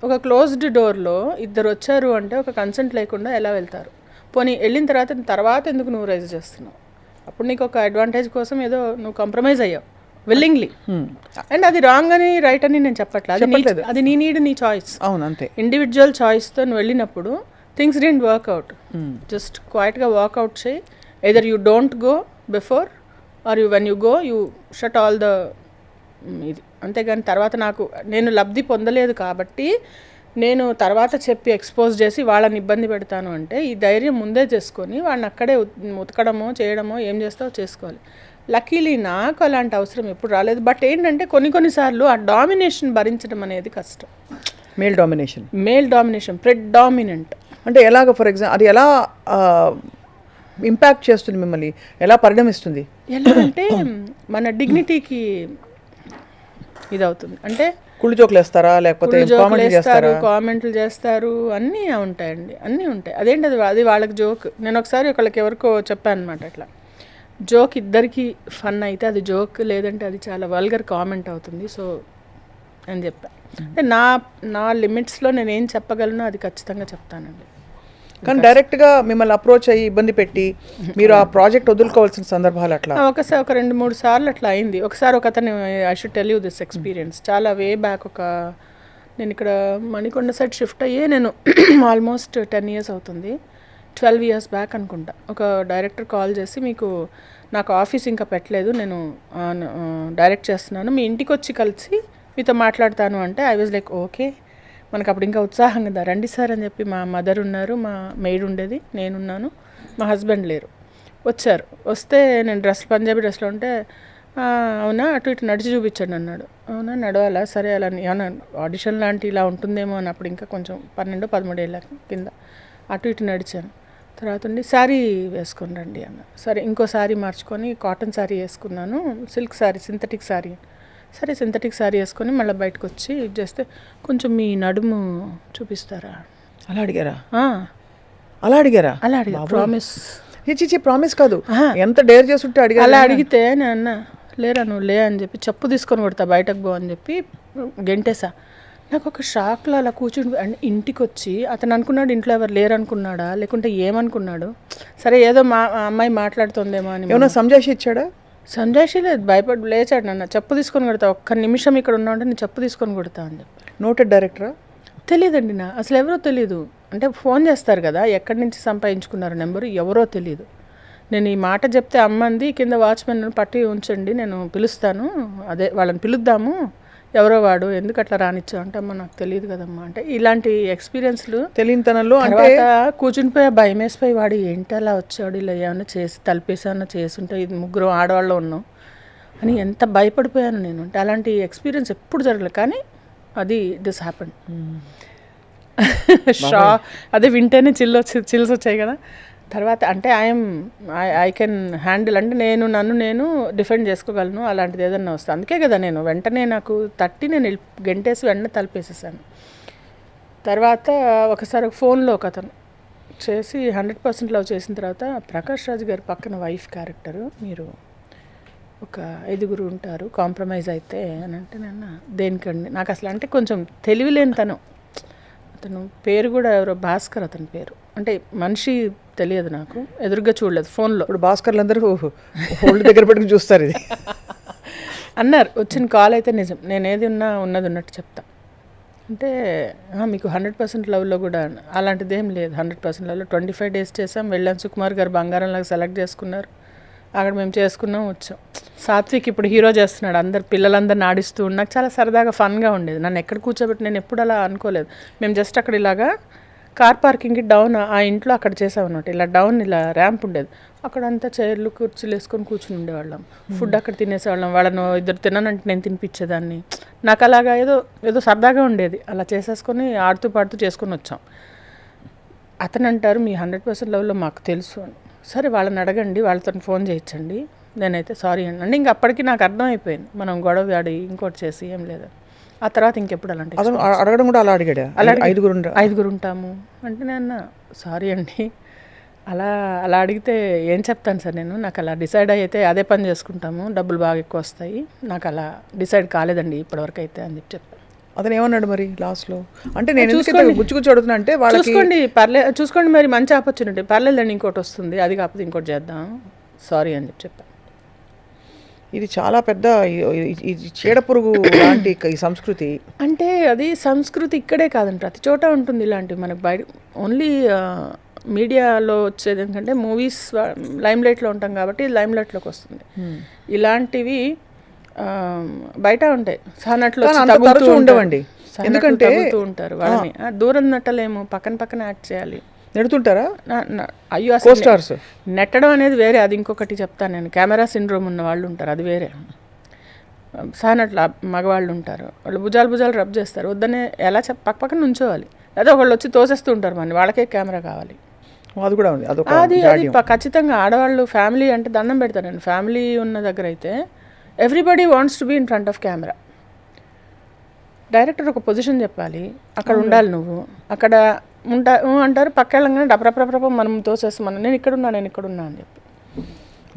ఒక క్లోజ్డ్ డోర్లో 2 వచ్చారు అంటే ఒక కన్సెంట్ లేకుండా ఎలా వెళ్తారు? పోనీ వెళ్ళిన తర్వాత ఎందుకు నువ్వు రైజ్ చేస్తున్నావు? అప్పుడు నీకు ఒక అడ్వాంటేజ్ కోసం ఏదో నువ్వు కాంప్రమైజ్ అయ్యావు విల్లింగ్లీ. అండ్ అది రాంగ్ అని రైట్ అని నేను చెప్పట్లేదు. అది నీ నీడ్, నీ చాయిస్. అవును, అంతే. ఇండివిజువల్ చాయిస్తో నువ్వు వెళ్ళినప్పుడు థింగ్స్ డెంట్ వర్క్అవుట్. జస్ట్ క్వైట్గా వాక్అవుట్ చేయి. Either you don't go before or you when you go you shut all the ఇది. అంతేగాని తర్వాత నేను లబ్ధి పొందలేదు కాబట్టి నేను తర్వాత చెప్పి ఎక్స్పోజ్ చేసి వాళ్ళని ఇబ్బంది పెడతాను అంటే ఈ ధైర్యం ముందే చేసుకొని వాళ్ళని అక్కడే ఉతకడమో చేయడమో ఏం చేస్తావో చేసుకోవాలి. లక్కీలీ నాకు అలాంటి అవసరం ఎప్పుడు రాలేదు. బట్ ఏంటంటే కొన్నిసార్లు ఆ డామినేషన్ భరించడం అనేది కష్టం. మేల్ డామినేషన్ ప్రెడామినెంట్ అంటే ఎలాగ? ఫర్ ఎగ్జాంపుల్ అది ఎలా ఇంపాక్ట్ చేస్తుంది మిమ్మల్ని, ఎలా పరిణమిస్తుంది? ఎలా అంటే మన డిగ్నిటీకి ఇది అవుతుంది. అంటే కుళ్ళు జోకులు వేస్తారా, లేకపోతే కామెంట్లు చేస్తారు, అన్నీ ఉంటాయండి, అన్నీ ఉంటాయి. అదేంటి అది వాళ్ళకి జోక్. నేను ఒకసారి ఎవరికో చెప్పాను అనమాట, అట్లా జోక్ ఇద్దరికి ఫన్ అయితే అది జోక్, లేదంటే అది చాలా వల్గర్ కామెంట్ అవుతుంది. సో అని చెప్పా. అంటే నా లిమిట్స్లో నేను ఏం చెప్పగలను అది ఖచ్చితంగా చెప్తానండి. కానీ డైరెక్ట్గా మిమ్మల్ని అప్రోచ్ అయ్యి ఇబ్బంది పెట్టి మీరు ఆ ప్రాజెక్ట్ వదులుకోవాల్సిన సందర్భాలు అట్లా ఒకసారి 2-3 సార్లు అట్లా అయింది. ఒకసారి అతను I should tell you this experience. చాలా వే బ్యాక్ నేను ఇక్కడ మణికొండ సైడ్ షిఫ్ట్ అయ్యే నేను ఆల్మోస్ట్ 10 years అవుతుంది. 12 years బ్యాక్ అనుకుంటా. ఒక డైరెక్టర్ కాల్ చేసి, నాకు ఆఫీస్ ఇంకా పెట్టలేదు, నేను డైరెక్ట్ చేస్తున్నాను, మీ ఇంటికి వచ్చి కలిసి మీతో మాట్లాడతాను అంటే ఐ వాజ్ లైక్ ఓకే. మనకు అప్పుడు ఇంకా ఉత్సాహంగా కదా, రండి సార్ అని చెప్పి మా మదర్ ఉన్నారు, మా మెయిడ్ ఉండేది, నేనున్నాను, మా హస్బెండ్ లేరు. వచ్చారు. వస్తే నేను పంజాబీ డ్రెస్లో ఉంటే అవునా అటు ఇటు నడిచి చూపించండి అన్నాడు. అవునా నడవాలా, సరే అలా ఏమన్నా ఆడిషన్ లాంటి ఇలా ఉంటుందేమో అని అప్పుడు ఇంకా కొంచెం 12-13 ఏళ్ళ కింద అటు ఇటు నడిచాను. తర్వాత ఉండి శారీ వేసుకొని రండి అన్న. సరే ఇంకో శారీ మార్చుకొని కాటన్ శారీ వేసుకున్నాను, సిల్క్ శారీ, సింథటిక్ శారీ. సరే సింథటిక్ శారీ వేసుకొని మళ్ళీ బయటకు వచ్చి ఇది చేస్తే కొంచెం మీ నడుము చూపిస్తారా అలా అడిగారా? అలా అడిగారు. ప్రామిస్ కాదు, ఎంత డేర్ చేస్తుంటే అడిగారు. అలా అడిగితే నేను అన్న లేరా నువ్వు లే అని చెప్పి చెప్పు తీసుకొని కొడతా బయటకు పో అని చెప్పి గెంటేసా. నాకు ఒక షాక్లో అలా కూర్చుని ఇంటికి వచ్చి అతను అనుకున్నాడు ఇంట్లో ఎవరు లేరు అనుకున్నాడా లేకుంటే ఏమనుకున్నాడు. సరే ఏదో మా అమ్మాయి మాట్లాడుతుందేమో అని. ఏమన్నా సంజాయిషి ఇచ్చాడా? సంజాయిషి లేదు, భయపడి లేచాడు. నన్ను చెప్పు తీసుకొని కొడతా, ఒక్క నిమిషం ఇక్కడ ఉన్నావు అంటే నేను చెప్పు తీసుకొని కొడతా అని చెప్పి. నోటెడ్ డైరెక్టరా? తెలియదండి, అసలు ఎవరో తెలియదు. అంటే ఫోన్ చేస్తారు కదా, ఎక్కడి నుంచి సంపాదించుకున్నారు నెంబరు ఎవరో తెలియదు. నేను ఈ మాట చెప్తే అమ్మంది కింద వాచ్మెన్ పట్టి ఉంచండి నేను పిలుస్తాను, అదే వాళ్ళని పిలుద్దాము, ఎవరో వాడు ఎందుకు అట్లా రానిచ్చావు అంటే అమ్మ నాకు తెలియదు కదమ్మా అంటే. ఇలాంటి ఎక్స్పీరియన్స్లు తెలియతనంలో తర్వాత కూర్చునిపోయా, భయం వేసిపోయి వాడు ఏంటి అలా వచ్చాడు, ఇలా ఏమన్నా చేసి తలిపేసామన్నా చేసుంటే ఇది 3 ఆడవాళ్ళు ఉన్నాం అని ఎంత భయపడిపోయాను నేను. అంటే అలాంటి ఎక్స్పీరియన్స్ ఎప్పుడు జరగలేదు, కానీ అది దిస్ హ్యాపెండ్. అదే వింటేనే చిల్స్ వచ్చాయి కదా. తర్వాత అంటే ఐ కెన్ హ్యాండిల్, అంటే నన్ను డిఫెండ్ చేసుకోగలను, అలాంటిది ఏదన్నా వస్తుంది. అందుకే కదా నేను వెంటనే నాకు నేను గెంటేసి వెంటనే తలిపేసేసాను. తర్వాత ఒకసారి ఒక ఫోన్లో ఒక అతను చేసి 100% లవ్ చేసిన తర్వాత, ప్రకాష్ రాజ్ గారి పక్కన వైఫ్ క్యారెక్టరు, మీరు ఒక 5 ఉంటారు, కాంప్రమైజ్ అయితే అని అంటే, నేను దేనికండి, నాకు అసలు అంటే కొంచెం తెలివిలేని అతను పేరు కూడా ఎవరో భాస్కర్ అతని పేరు, అంటే మనిషి తెలియదు నాకు, ఎదురుగా చూడలేదు ఫోన్లో. ఇప్పుడు భాస్కర్లు అందరూ హోల్డ్ దగ్గర పెట్టుకుని చూస్తారు ఇది అన్నారు. వచ్చిన కాల్ అయితే నిజం, నేను ఏది ఉన్నది ఉన్నట్టు చెప్తా. అంటే మీకు 100% లవ్లో కూడా అలాంటిది ఏం లేదు. 100% లవ్లో 25 days చేసాం, వెళ్ళాం, సుకుమార్ గారు బంగారంలాగా సెలెక్ట్ చేసుకున్నారు, అక్కడ మేము చేసుకున్నాం, వచ్చాం. సాత్విక్ ఇప్పుడు హీరో చేస్తున్నాడు, పిల్లలందరిని ఆడిస్తూ నాకు చాలా సరదాగా ఫన్గా ఉండేది. నన్ను ఎక్కడ కూర్చోబెట్టి నేను ఎప్పుడు అలా అనుకోలేదు. మేము జస్ట్ అక్కడ ఇలాగా కార్ పార్కింగ్కి డౌన్ ఆ ఇంట్లో అక్కడ చేసామన్నమాట, ఇలా డౌన్ ఇలా ర్యాంప్ ఉండేది, అక్కడంతా చైర్లు కుర్చీలు వేసుకొని కూర్చుని ఉండేవాళ్ళం, ఫుడ్ అక్కడ తినేసేవాళ్ళం, వాళ్ళను 2 తిన్నానంటే నేను తినిపించేదాన్ని. నాకు అలాగా ఏదో సరదాగా ఉండేది, అలా చేసేసుకొని ఆడుతూ పాడుతూ చేసుకొని వచ్చాం. అతను అంటారు, మీ 100% లవ్లో మాకు తెలుసు అని. సరే వాళ్ళని అడగండి, వాళ్ళతో ఫోన్ చేయించండి. నేనైతే సారీ అంటే ఇంక అప్పటికి నాకు అర్థమైపోయింది, మనం గొడవ ఆడి ఇంకోటి చేసి ఏం లేదు. ఆ తర్వాత ఇంకెప్పుడు అలాంటి అడగడం కూడా అలా అడిగాడు, 5 ఉంటాము అంటే, నేను సారీ అండి, అలా అడిగితే ఏం చెప్తాను సార్, నాకు అలా డిసైడ్ అయితే అదే పని చేసుకుంటాము, డబ్బులు బాగా ఎక్కువ వస్తాయి, నాకు అలా డిసైడ్ కాలేదండి ఇప్పటివరకు అయితే అని చెప్పాను. అతను ఏమన్నాడు మరి లాస్ట్లో? అంటే నేను గుచ్చుగుచ్చు అడుగుతున్నా అంటే చూసుకోండి మరి మంచి ఆపర్చునిటీ, పర్లేదండి ఇంకోటి వస్తుంది, అది కాకపోతే ఇంకోటి చేద్దాం, సారీ అని చెప్పాను. ఇది చాలా పెద్ద చీడపురుగు లాంటి ఈ సంస్కృతి. అంటే అది సంస్కృతి ఇక్కడే కాదండి, ప్రతి చోట ఉంటుంది ఇలాంటివి. మనకు బయట ఓన్లీ మీడియాలో వచ్చేది ఎందుకంటే మూవీస్ లైమ్లైట్లో ఉంటాం కాబట్టి లైమ్లైట్లోకి వస్తుంది. ఇలాంటివి బయట ఉంటాయి, సహనట్లు ఉండవండి, ఎందుకంటే ఉంటారు వాళ్ళని. దూరం నట్టలేము, పక్కన యాక్ట్ చేయాలి. నెడుతుంటారా? అయ్యో అసలు నెట్టడం అనేది వేరే, అది ఇంకొకటి చెప్తాను నేను. కెమెరా సిండ్రోమ్ ఉన్న వాళ్ళు ఉంటారు, అది వేరే. సహనట్ల మగవాళ్ళు ఉంటారు, వాళ్ళు భుజాలు రబ్ చేస్తారు, వద్దనే ఎలా పక్కన నుంచోవాలి, అదే ఒకళ్ళు వచ్చి తోసేస్తూ ఉంటారు మన, వాళ్ళకే కెమెరా కావాలి. అది కూడా ఉంది, అది ఖచ్చితంగా. ఆడవాళ్ళు ఫ్యామిలీ అంటే దండం పెడతారండి, ఫ్యామిలీ ఉన్న దగ్గర అయితే everybody wants to be in front of camera. Director ఒక పొజిషన్ చెప్పాలి, అక్కడ ఉండాలి, నువ్వు అక్కడ అంటారు, పక్కెళ్ళంగానే డబ్రప్రప్రప మనం తోసేస్తాం, నేను ఇక్కడున్నా అని చెప్పి.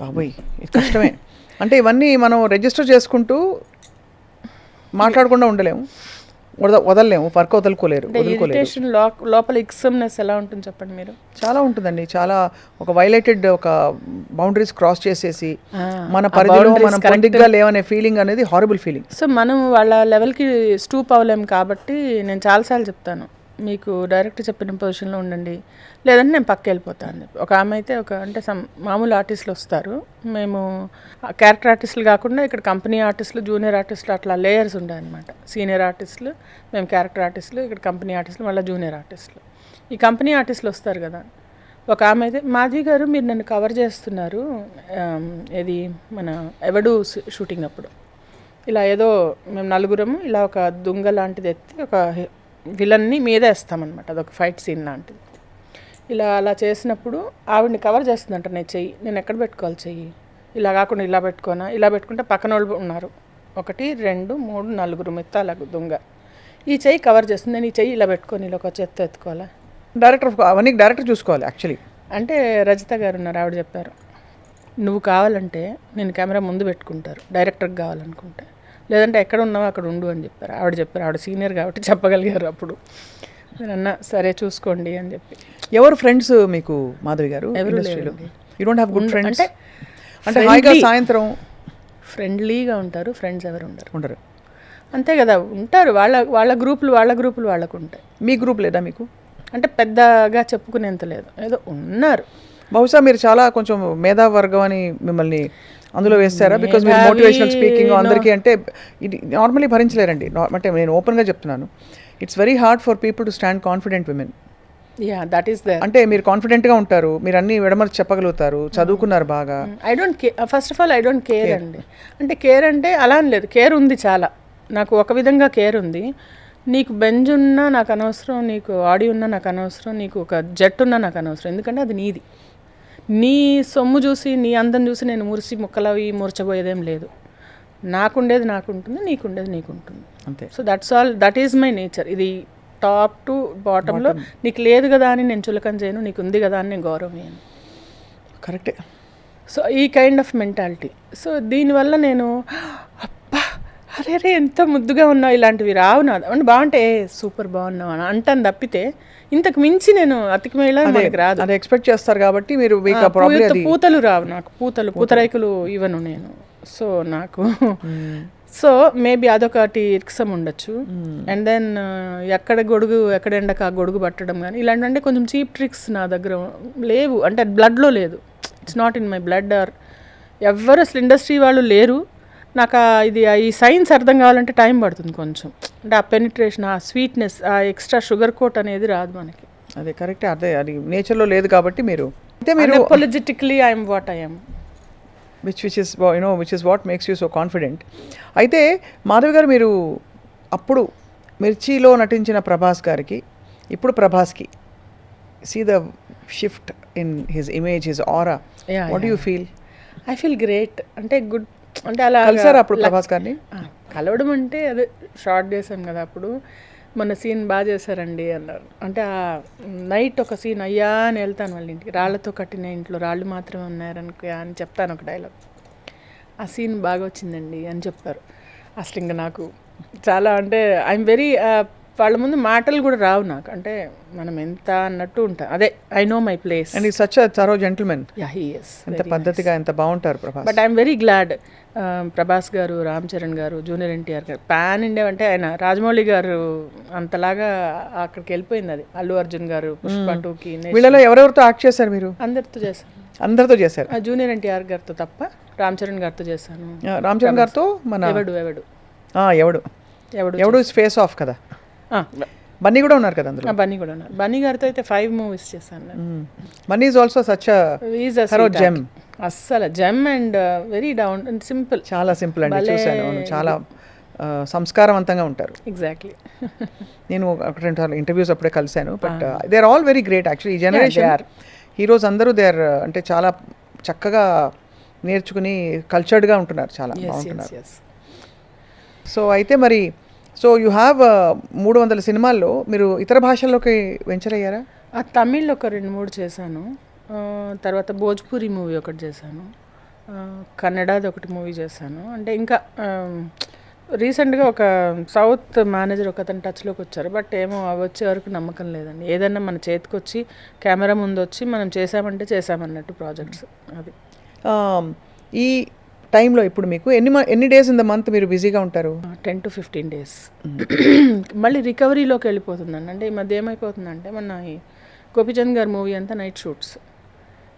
బాబోయ్ ఇది కష్టమే. అంటే ఇవన్నీ మనం రిజిస్టర్ చేసుకుంటూ మాట్లాడకుండా ఉండలేము, వదలలేము, వర్క్ వదులుకోలేరు. లోపల ఎక్సమ్నెస్ ఎలా ఉంటుంది చెప్పండి మీరు? చాలా ఉంటుందండి, చాలా ఒక వైలేటెడ్ ఒక బౌండరీస్ క్రాస్ చేసేసి మన పరిధిలో మనం పొందిగ్గా లేవనే ఫీలింగ్ అనేది హారబుల్ ఫీలింగ్. సో మనం వాళ్ళ లెవెల్కి స్టూప్ అవ్వలేము కాబట్టి నేను చాలాసార్లు చెప్తాను, మీకు డైరెక్టర్ చెప్పిన పొజిషన్లో ఉండండి, లేదంటే నేను పక్క వెళ్ళిపోతాను అని చెప్పి. ఒక ఆమె అయితే అంటే మామూలు ఆర్టిస్టులు వస్తారు, మేము క్యారెక్టర్ ఆర్టిస్టులు కాకుండా ఇక్కడ కంపెనీ ఆర్టిస్టులు, జూనియర్ ఆర్టిస్టులు, అట్లా లేయర్స్ ఉంటాయన్నమాట. సీనియర్ ఆర్టిస్టులు, మేము క్యారెక్టర్ ఆర్టిస్టులు, ఇక్కడ కంపెనీ ఆర్టిస్టులు, మళ్ళీ జూనియర్ ఆర్టిస్టులు. ఈ కంపెనీ ఆర్టిస్టులు వస్తారు కదా, ఒక ఆమె అయితే, మాధవి గారు మీరు నన్ను కవర్ చేస్తున్నారు, ఇది మన ఎవడు షూటింగ్ అప్పుడు ఇలా ఏదో మేము 4 ఇలా ఒక దుంగ లాంటిది ఎత్తి ఒక విలన్ని మీద వేస్తామన్నమాట, అదొక ఫైట్ సీన్ లాంటిది. అలా చేసినప్పుడు ఆవిడని కవర్ చేస్తుందంట, నేను ఎక్కడ పెట్టుకోవాలి చెయ్యి, ఇలా కాకుండా ఇలా పెట్టుకోనా, ఇలా పెట్టుకుంటే పక్కన వాళ్ళు ఉన్నారు, 1 2 3 4 మెత్త అలా దొంగ, ఈ చెయ్యి కవర్ చేస్తుంది, నేను ఈ చెయ్యి ఇలా పెట్టుకొని ఇలా ఒక చెత్త ఎత్తుకోవాలా, అవన్నీ డైరెక్టర్ చూసుకోవాలి యాక్చువల్లీ. అంటే రజిత గారు ఉన్నారు, ఆవిడ చెప్పారు, నువ్వు కావాలంటే నేను కెమెరా ముందు పెట్టుకుంటారు డైరెక్టర్కి కావాలనుకుంటే, లేదంటే ఎక్కడ ఉన్నావో అక్కడ ఉండు అని చెప్పారు. ఆవిడ సీనియర్ కాబట్టి చెప్పగలిగారు. అప్పుడు నేను అన్నా సరే చూసుకోండి అని చెప్పి. ఎవరు ఫ్రెండ్స్ మీకు మాధవి గారు? ఇండస్ట్రీలో you don't have good friends? అంటే హాయిగా సాయంత్రం ఫ్రెండ్లీగా ఉంటారు, ఫ్రెండ్స్ ఎవరు ఉండరు అంతే కదా. ఉంటారు, వాళ్ళ గ్రూపులు వాళ్ళకు ఉంటాయి. మీ గ్రూప్ లేదా మీకు? అంటే పెద్దగా చెప్పుకునేంత లేదు, ఏదో ఉన్నారు. బహుశా మీరు చాలా కొంచెం మేధావర్గం అని మిమ్మల్ని అందులో వేస్తారా? బికాజ్ మీరు మోటివేషనల్ స్పీకింగ్ అందరికీ అంటే ఇది నార్మల్లీ భరించలేరండి. అంటే నేను ఓపెన్గా చెప్తున్నాను, it's very hard for people to stand confident women. That is the అంటే మీరు కాన్ఫిడెంట్గా ఉంటారు, మీరు అన్ని విడమర్చి చెప్పగలుగుతారు, చదువుకున్నారు బాగా. I don't care, first of all I don't care అండి. అంటే కేర్ అంటే అలా అని లేదు, కేర్ ఉంది చాలా, నాకు ఒక విధంగా కేర్ ఉంది. నీకు బెంజ్ ఉన్నా నాకు అనవసరం, నీకు ఆడి ఉన్నా నాకు అనవసరం, నీకు ఒక జెట్ ఉన్నా నాకు అనవసరం, ఎందుకంటే అది నీది. నీ సొమ్ము చూసి నీ అందం చూసి నేను మురిసి ముక్కలవి మురచబోయేదేం లేదు. నాకుండేది నాకుంటుంది, నీకుండేది నీకుంటుంది. అంతే. So that's all, that is my nature. ఇది టాప్ టు బాటంలో నీకు లేదు కదా అని నేను చులకన చేయను, నీకు ఉంది కదా అని నేను గౌరవం చేయను. కరెక్టే. సో ఈ కైండ్ ఆఫ్ మెంటాలిటీ. సో దీనివల్ల నేను అబ్బా అరే రే ఎంత ముద్దుగా ఉన్నావు ఇలాంటివి రావు నా అంటే బాగుంటే సూపర్ బాగున్నావు అని అంటాను తప్పితే ఇంతకు మించి నేను అతికిమేళ మనకి రాదు. అది ఎక్స్పెక్ట్ చేస్తారు కాబట్టి మీరు పూతలు రావు నాకు, పూతరేకులు ఇవ్వను నేను. సో నాకు సో మేబీ అదొకటి ఇరిక్సం ఉండొచ్చు. అండ్ దెన్ ఎక్కడ గొడుగు ఎక్కడ ఎండక ఆ గొడుగు పట్టడం కానీ ఇలాంటి అంటే కొంచెం చీప్ ట్రిక్స్ నా దగ్గర లేవు, అంటే బ్లడ్లో లేదు. It's not in my blood. Or ఎవ్వరు అసలు ఇండస్ట్రీ వాళ్ళు లేరు. నాకు ఇది ఈ సైన్స్ అర్థం కావాలంటే టైం పడుతుంది కొంచెం. అంటే ఆ పెనిట్రేషన్, ఆ స్వీట్నెస్, ఆ ఎక్స్ట్రా షుగర్ కోట్ అనేది రాదు మనకి. అదే కరెక్టే. అదే అది నేచర్లో లేదు కాబట్టి మీరు అయితే మీరు politically I'm what I'm, which is what makes you so confident. అయితే మాధవి గారు, మీరు అప్పుడు మిర్చిలో నటించిన ప్రభాస్ గారికి ఇప్పుడు ప్రభాస్కి see the shift in his image, his aura, what you feel? I feel great. అంటే గుడ్, అంటే అలా కలిసారా అప్పుడు ప్రభాస్ గారిని? కలవడం అంటే అదే షార్ట్ చేశాం కదా అప్పుడు, మన సీన్ బాగా చేశారండి అన్నారు. అంటే ఆ నైట్ ఒక సీన్ అయ్యా అని వెళ్తాను వాళ్ళ ఇంటికి, రాళ్లతో కట్టిన ఇంట్లో రాళ్ళు మాత్రమే ఉన్నారనుకో అని చెప్తాను ఒక డైలాగ్. ఆ సీన్ బాగా వచ్చిందండి అని చెప్పారు. అసలు ఇంకా నాకు చాలా అంటే ఐఎమ్ వెరీ, వాళ్ళ ముందు మాటలు కూడా రావు నాకు. అంటే మనం ఎంత అన్నట్టు ఉంటాం. అదే I know my place. And such a thorough gentleman. Yeah, he is. ఎంత పద్ధతిగా ఎంత బాగుంటారు Prabhas. But I'm very glad Prabhas garu, Ram Charan గారు, జూనియర్ ఎన్టీఆర్ గారు, పాన్ ఇండియా అంటే ఆయన రాజమౌళి గారు అంతలాగా అక్కడికి వెళ్ళిపోయింది. అది అల్లు అర్జున్ గారు పుష్ప 2కి. వీళ్ళలో ఎవరెవరితో యాక్ట్ చేశారు మీరు? అందరితో చేశాను. అందరితో చేశారు. జూనియర్ ఎన్టీఆర్ గారితో తప్ప రామ్ చరణ్ గారితో చేశాను. రామ్ చరణ్ గారితో మన ఎవడు ఫేస్ ఆఫ్ కదా, బన్నీ కూడా ఉన్నారు కదా అందులో. బన్నీ కూడా ఉన్నారు. బన్నీ గారితో అయితే 5 మూవీస్ చేశాను. Bunny is also such a gem. అస్సలు gem and very down and simple. చాలా సింపుల్ అండి, చూశాను. చాలా సంస్కారవంతంగా ఉంటారు. ఎగ్జాక్ట్లీ. నేను ఒక 2 సార్లు ఇంటర్వ్యూస్ అప్పుడే కలిశాను. But they are all very great actually. ఈ జనరేషన్ హీరోస్ అందరూ దే ఆర్ అంటే చాలా చక్కగా నేర్చుకుని కల్చర్డ్గా ఉంటున్నారు, చాలా బాగుంటున్నారు. సో అయితే మరి యూ హ్యావ్ 300 సినిమాల్లో మీరు ఇతర భాషల్లోకి వెంచర్ అయ్యారా? తమిళ్ ఒక 2-3 చేశాను. తర్వాత భోజ్పూరి మూవీ ఒకటి చేశాను. కన్నడది ఒకటి మూవీ చేశాను. అంటే ఇంకా రీసెంట్గా ఒక సౌత్ మేనేజర్ ఒక అతను టచ్లోకి వచ్చారు. బట్ ఏమో అవి వచ్చే వరకు నమ్మకం లేదండి. ఏదన్నా మన చేతికి వచ్చి కెమెరా ముందు వచ్చి మనం చేసామంటే చేసామన్నట్టు ప్రాజెక్ట్స్. అది ఈ టైంలో ఇప్పుడు మీకు ఎన్ని డేస్ ఇన్ ద మంత్ మీరు బిజీగా ఉంటారు? 10 to 15 days. మళ్ళీ రికవరీలోకి వెళ్ళిపోతుందండి. అంటే ఈ మధ్య ఏమైపోతుందంటే మన ఈ గోపిచంద్ గారి మూవీ అంతా నైట్ షూట్స్.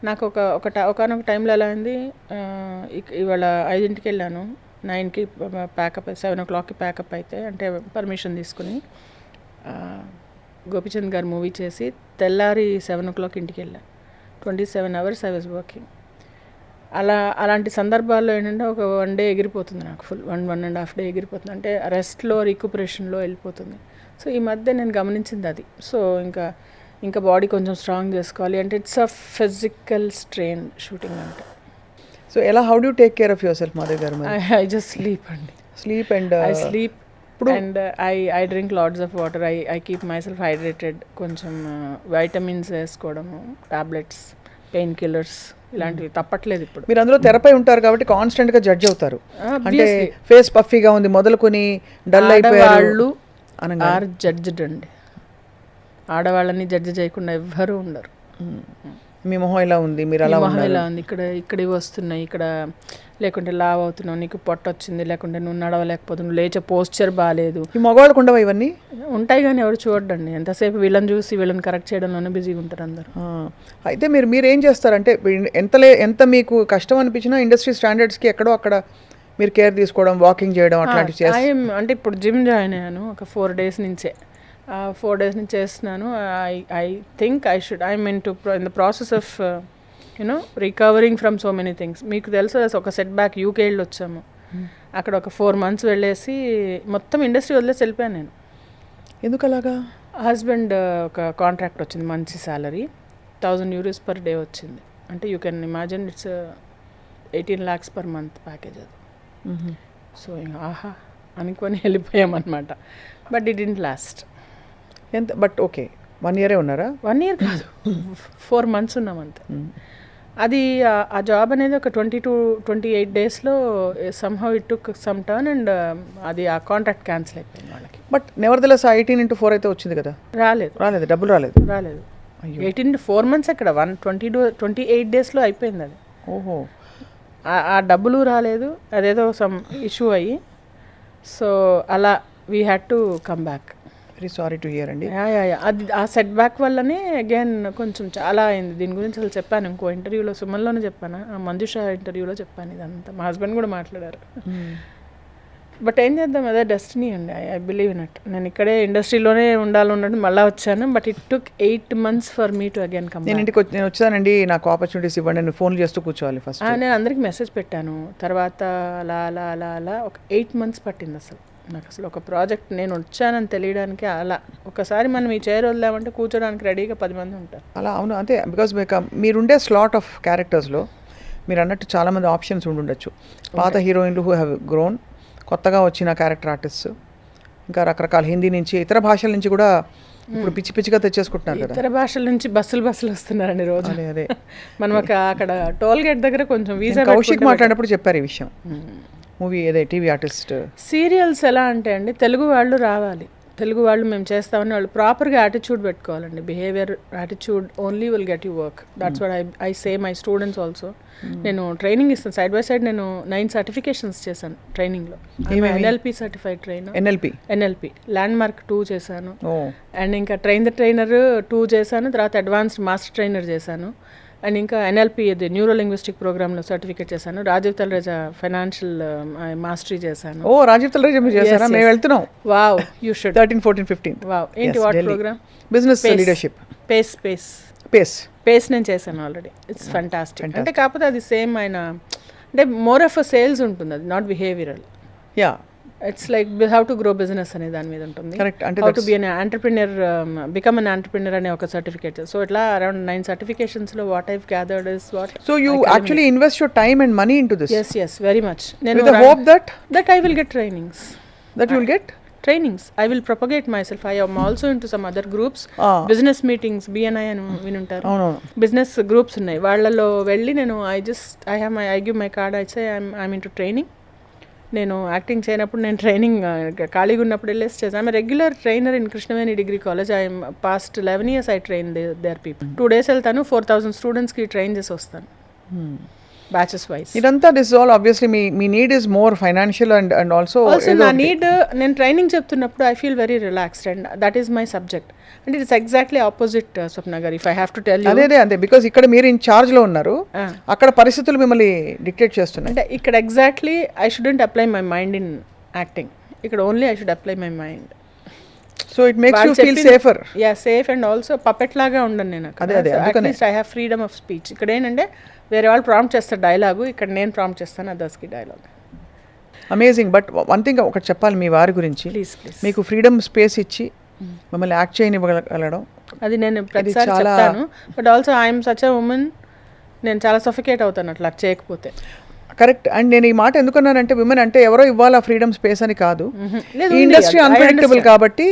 నాకు ఒకనొక టైంలో ఎలా అయింది, ఇవాళ 5ంటికి వెళ్ళాను, 9కి ప్యాకప్, 7 o'clockకి ప్యాకప్ అయితే అంటే పర్మిషన్ తీసుకుని గోపిచంద్ గారు మూవీ చేసి తెల్లారి 7 o'clock ఇంటికి వెళ్ళాను. 27 hours ఐ వాజ్ వర్కింగ్. అలాంటి సందర్భాల్లో ఏంటంటే ఒక 1 day ఎగిరిపోతుంది నాకు, ఫుల్ 1.5 day ఎగిరిపోతుంది. అంటే రెస్ట్లో రికపరేషన్లో వెళ్ళిపోతుంది. సో ఈ మధ్య నేను గమనించింది అది. సో ఇంకా బాడీ కొంచెం స్ట్రాంగ్ చేసుకోవాలి అంటే it's a physical strain shooting అంటే. So how do take care of your self Madhav garu? I just sleep అండి. I sleep and I drink lots of water. I keep my self hydrated. కొంచెం వైటమిన్స్ వేసుకోవడము, టాబ్లెట్స్, పెయిన్ కిల్లర్స్ ఇలాంటివి తప్పట్లేదు. ఇప్పుడు మీరు అందులో తెరపై ఉంటారు కాబట్టి కాన్స్టెంట్గా జడ్జ్ అవుతారు. అంటే ఫేస్ పఫీగా ఉంది మొదలుకొని డల్ అయిపోయారు ఆర్ జడ్జ్డ్ అండి. ఆడవాళ్ళని జడ్జ్ చేయకుండా ఎవ్వరూ ఉండరు. మీ మొహం ఇలా ఉంది, మీరు అలా మొహం ఇలా ఉంది, ఇక్కడ ఇవి వస్తున్నాయి, ఇక్కడ లేకుంటే లావ్ అవుతున్నావు, నీకు పొట్ట వచ్చింది, లేకుంటే నువ్వు నడవలేకపోతున్నావు, నువ్వు లేచే పోస్చర్ బాగాలేదు. ఈ మగవాళ్ళకు ఉండవా ఇవన్నీ? ఉంటాయి కానీ ఎవరు చూడండి. ఎంతసేపు వీళ్ళని చూసి వీళ్ళని కరెక్ట్ చేయడంలోనే బిజీగా ఉంటారు అందరు. అయితే మీరు ఏం చేస్తారంటే ఎంత మీకు కష్టం అనిపించినా ఇండస్ట్రీ స్టాండర్డ్స్కి ఎక్కడో అక్కడ మీరు కేర్ తీసుకోవడం, వాకింగ్ చేయడం అట్లాంటివి చేస్తాం. అంటే ఇప్పుడు జిమ్ జాయిన్ అయ్యాను ఒక 4 days నుంచే. 4 days నుంచి చేస్తున్నాను. I think I'm in the process of recovering from so many things. మీకు తెలుసు ఒక సెట్ బ్యాక్ యూకే వెళ్ళి వచ్చాము. అక్కడ ఒక 4 months వెళ్ళేసి మొత్తం ఇండస్ట్రీ వదిలేసి వెళ్ళిపోయాను నేను. ఎందుకు అలాగా? హస్బెండ్ ఒక కాంట్రాక్ట్ వచ్చింది, మంచి సాలరీ, 1000 euros per day వచ్చింది. అంటే you can imagine it's 18 lakhs per month package అది. సో ఇంకా ఆహా అనుకొని వెళ్ళిపోయామన్నమాట. But it didn't last. ఎంత బట్ ఓకే 1 year ఉన్నారా? 1 year కాదు, 4 months ఉన్నాం అంతే. అది ఆ జాబ్ అనేది ఒక 22-28 daysలో somehow it took some turn and అది ఆ కాంట్రాక్ట్ క్యాన్సిల్ అయిపోయింది వాళ్ళకి. బట్ నెవర్దెలెస్ 18x4 అయితే వచ్చింది కదా? రాలేదు, డబ్బులు రాలేదు. 18 4 months ఎక్కడ 28 daysలో అయిపోయింది అది. ఓహో. ఆ డబ్బులు రాలేదు, అదేదో సమ్ ఇష్యూ అయ్యి, సో అలా we had to come back. Very sorry to hear అండి. అది ఆ సెట్ బ్యాక్ వల్లనే అగైన్ కొంచెం చాలా అయింది. దీని గురించి అసలు చెప్పాను ఇంకో ఇంటర్వ్యూలో, సుమన్లోనే చెప్పాను, ఆ మంజుష ఇంటర్వ్యూలో చెప్పాను ఇదంతా. మా హస్బెండ్ కూడా మాట్లాడారు. బట్ ఏం చేద్దాం, అదే డెస్టినీ అండి. I believe in it. నేను ఇక్కడే ఇండస్ట్రీలోనే ఉండాలన్నట్టు మళ్ళీ వచ్చాను. But it took 8 months for me to again come. నేను వచ్చానండి, నాకు ఆపర్చునిటీస్ ఇవ్వండి, నేను ఫోన్ చేస్తూ కూర్చోవాలి ఫస్ట్. నేను అందరికి మెసేజ్ పెట్టాను. తర్వాత అలా అలా అలా అలా ఒక 8 months పట్టింది అసలు నాకు. అసలు ఒక ప్రాజెక్ట్ నేను వచ్చానని తెలియడానికి అలా ఒకసారి మనం ఈ చైర్ వదిలామంటే కూర్చోడానికి రెడీగా 10 మంది ఉంటారు. అలా అవును అంతే. బికాస్ మీరుండే స్లాట్ ఆఫ్ క్యారెక్టర్స్లో మీరు అన్నట్టు చాలామంది ఆప్షన్స్ ఉండుండొచ్చు. పాత హీరోయిన్లు హూ హ్యావ్ గ్రోన్, కొత్తగా వచ్చిన క్యారెక్టర్ ఆర్టిస్ట్స్, ఇంకా రకరకాల హిందీ నుంచి ఇతర భాషల నుంచి కూడా ఇప్పుడు పిచ్చి పిచ్చిగా తెచ్చేసుకుంటున్నారు కదా. ఇతర భాషల నుంచి బస్సులు వస్తున్నారండి రోజు. అదే మనం అక్కడ టోల్ గేట్ దగ్గర కొంచెం వీసా కౌశిక్ మాట్లాడినప్పుడు చెప్పారు ఈ విషయం. మూవీ ఏదే టీవీ ఆర్టిస్ట్ సీరియల్స్ ఎలా అంటే అండి, తెలుగు వాళ్ళు రావాలి, తెలుగు వాళ్ళు మేము చేస్తామని వాళ్ళు ప్రాపర్గా యాటిట్యూడ్ పెట్టుకోవాలండి. Behaviour attitude only will get you work. That's what I say my students also. నేను ట్రైనింగ్ ఇస్తాను సైడ్ బై సైడ్. నేను 9 certifications చేశాను ట్రైనింగ్లో. NLP certified trainer. NLP land mark 2 చేశాను. అండ్ ఇంకా ట్రైన్ ద ట్రైనర్ 2 చేశాను. తర్వాత అడ్వాన్స్డ్ మాస్టర్ ట్రైనర్ చేశాను. అండ్ ఇంకా NLP ఇది న్యూరో లింగ్విస్టిక్ ప్రోగ్రామ్లో సర్టిఫికేట్ చేశాను. రాజీవ్ తలరేజా ఫైనాన్షియల్ మాస్టరీ చేశాను. ఓ రాజీవ్ తలరేజా మీరు చేశారా? మేము వెళ్తున్నాం. Wow, you should. 13, 14, 15. వావ్. ఏంటి వాట్ ప్రోగ్రామ్? Business leadership. పేస్ నేను చేశాను ఆల్రెడీ. It's fantastic. అంటే కాకపోతే అది సేమ్ ఆయన అంటే మోర్ ఆఫ్ అ సేల్స్ ఉంటుంది, అది not behavioural. Yeah, it's like how to grow business అనే దాని మీద ఉంటుంది. కరెక్ట్. అంటే how to be an entrepreneur, become an entrepreneur అనే ఒక సర్టిఫికేట్. సో ఇట్లా అరౌండ్ 9 certificationsలో what I've gathered is what. So you actually invest your time and money into this. Yes, very much. With the hope that I will get trainings. That you will get trainings. I will propagate myself. I am also into some other groups. Business meetings, BNI అని వినుంటారు. బిజినెస్ గ్రూప్స్ ఉన్నాయి, వాళ్ళలో వెళ్ళి నేను I give my card. I say I'm into training. నేను యాక్టింగ్ చేయనప్పుడు నేను ట్రైనింగ్ ఖాళీగా ఉన్నప్పుడు వెళ్ళేసి చేసాను. I'm regular trainer in Krishnaveni degree college. I'm past 11 years I train their people. 2 days వెళ్తాను, 4,000 స్టూడెంట్స్కి ట్రైన్ చేసి వస్తాను బ్యాచెస్ వైజ్. ఇదంతా this all obviously me need is more financial and also నా నీడ్. నేను ట్రైనింగ్ చెప్తున్నప్పుడు I feel very relaxed and that is my subject. అంటే ఇట్స్ ఎగ్జాక్ట్లీ ఆపోజిట్ స్వప్న గారు, if I have to tell you. అదే అంతే. బికాస్ ఇక్కడ మీరు ఇన్ చార్జ్ లో ఉన్నారు, అక్కడ పరిస్థితులు మిమ్మల్ని డిక్టేట్ చేస్తున్నాయి. అంటే ఇక్కడ exactly I shouldn't apply my mind in acting. ఇక్కడ only I should apply my mind. So it makes you feel safer. Yeah, safe and also puppet లాగా ఉండను నేను. At least I have freedom of speech. ఇక్కడ ఏంటంటే వేరే వాళ్ళు ప్రాంప్ట్ చేస్తారు డైలాగు, ఇక్కడ నేను ప్రాంప్ట్ చేస్తాను అదర్స్కి dialogue. Amazing. But one thing ఒకటి చెప్పాలి మీ వారి గురించి. ప్లీజ్. మీకు ఫ్రీడమ్ స్పేస్ ఇచ్చి మిమ్మల్ని యాక్ట్ చేయనివ్వగలడం, అది నేను ప్రతిసారి చెప్తాను. But also I'm such a women, నేను చాలా సఫికేట్ అవుతాను అట్లా చేయకపోతే. కరెక్ట్. అండ్ నేను ఈ మాట ఎందుకన్నానంటే విమెన్ అంటే ఎవరో ఇవ్వాలి ఆ ఫ్రీడమ్ స్పేస్ అని కాదు. ఈ ఇండస్ట్రీ అన్ప్రెడిక్టబుల్ కాబట్టి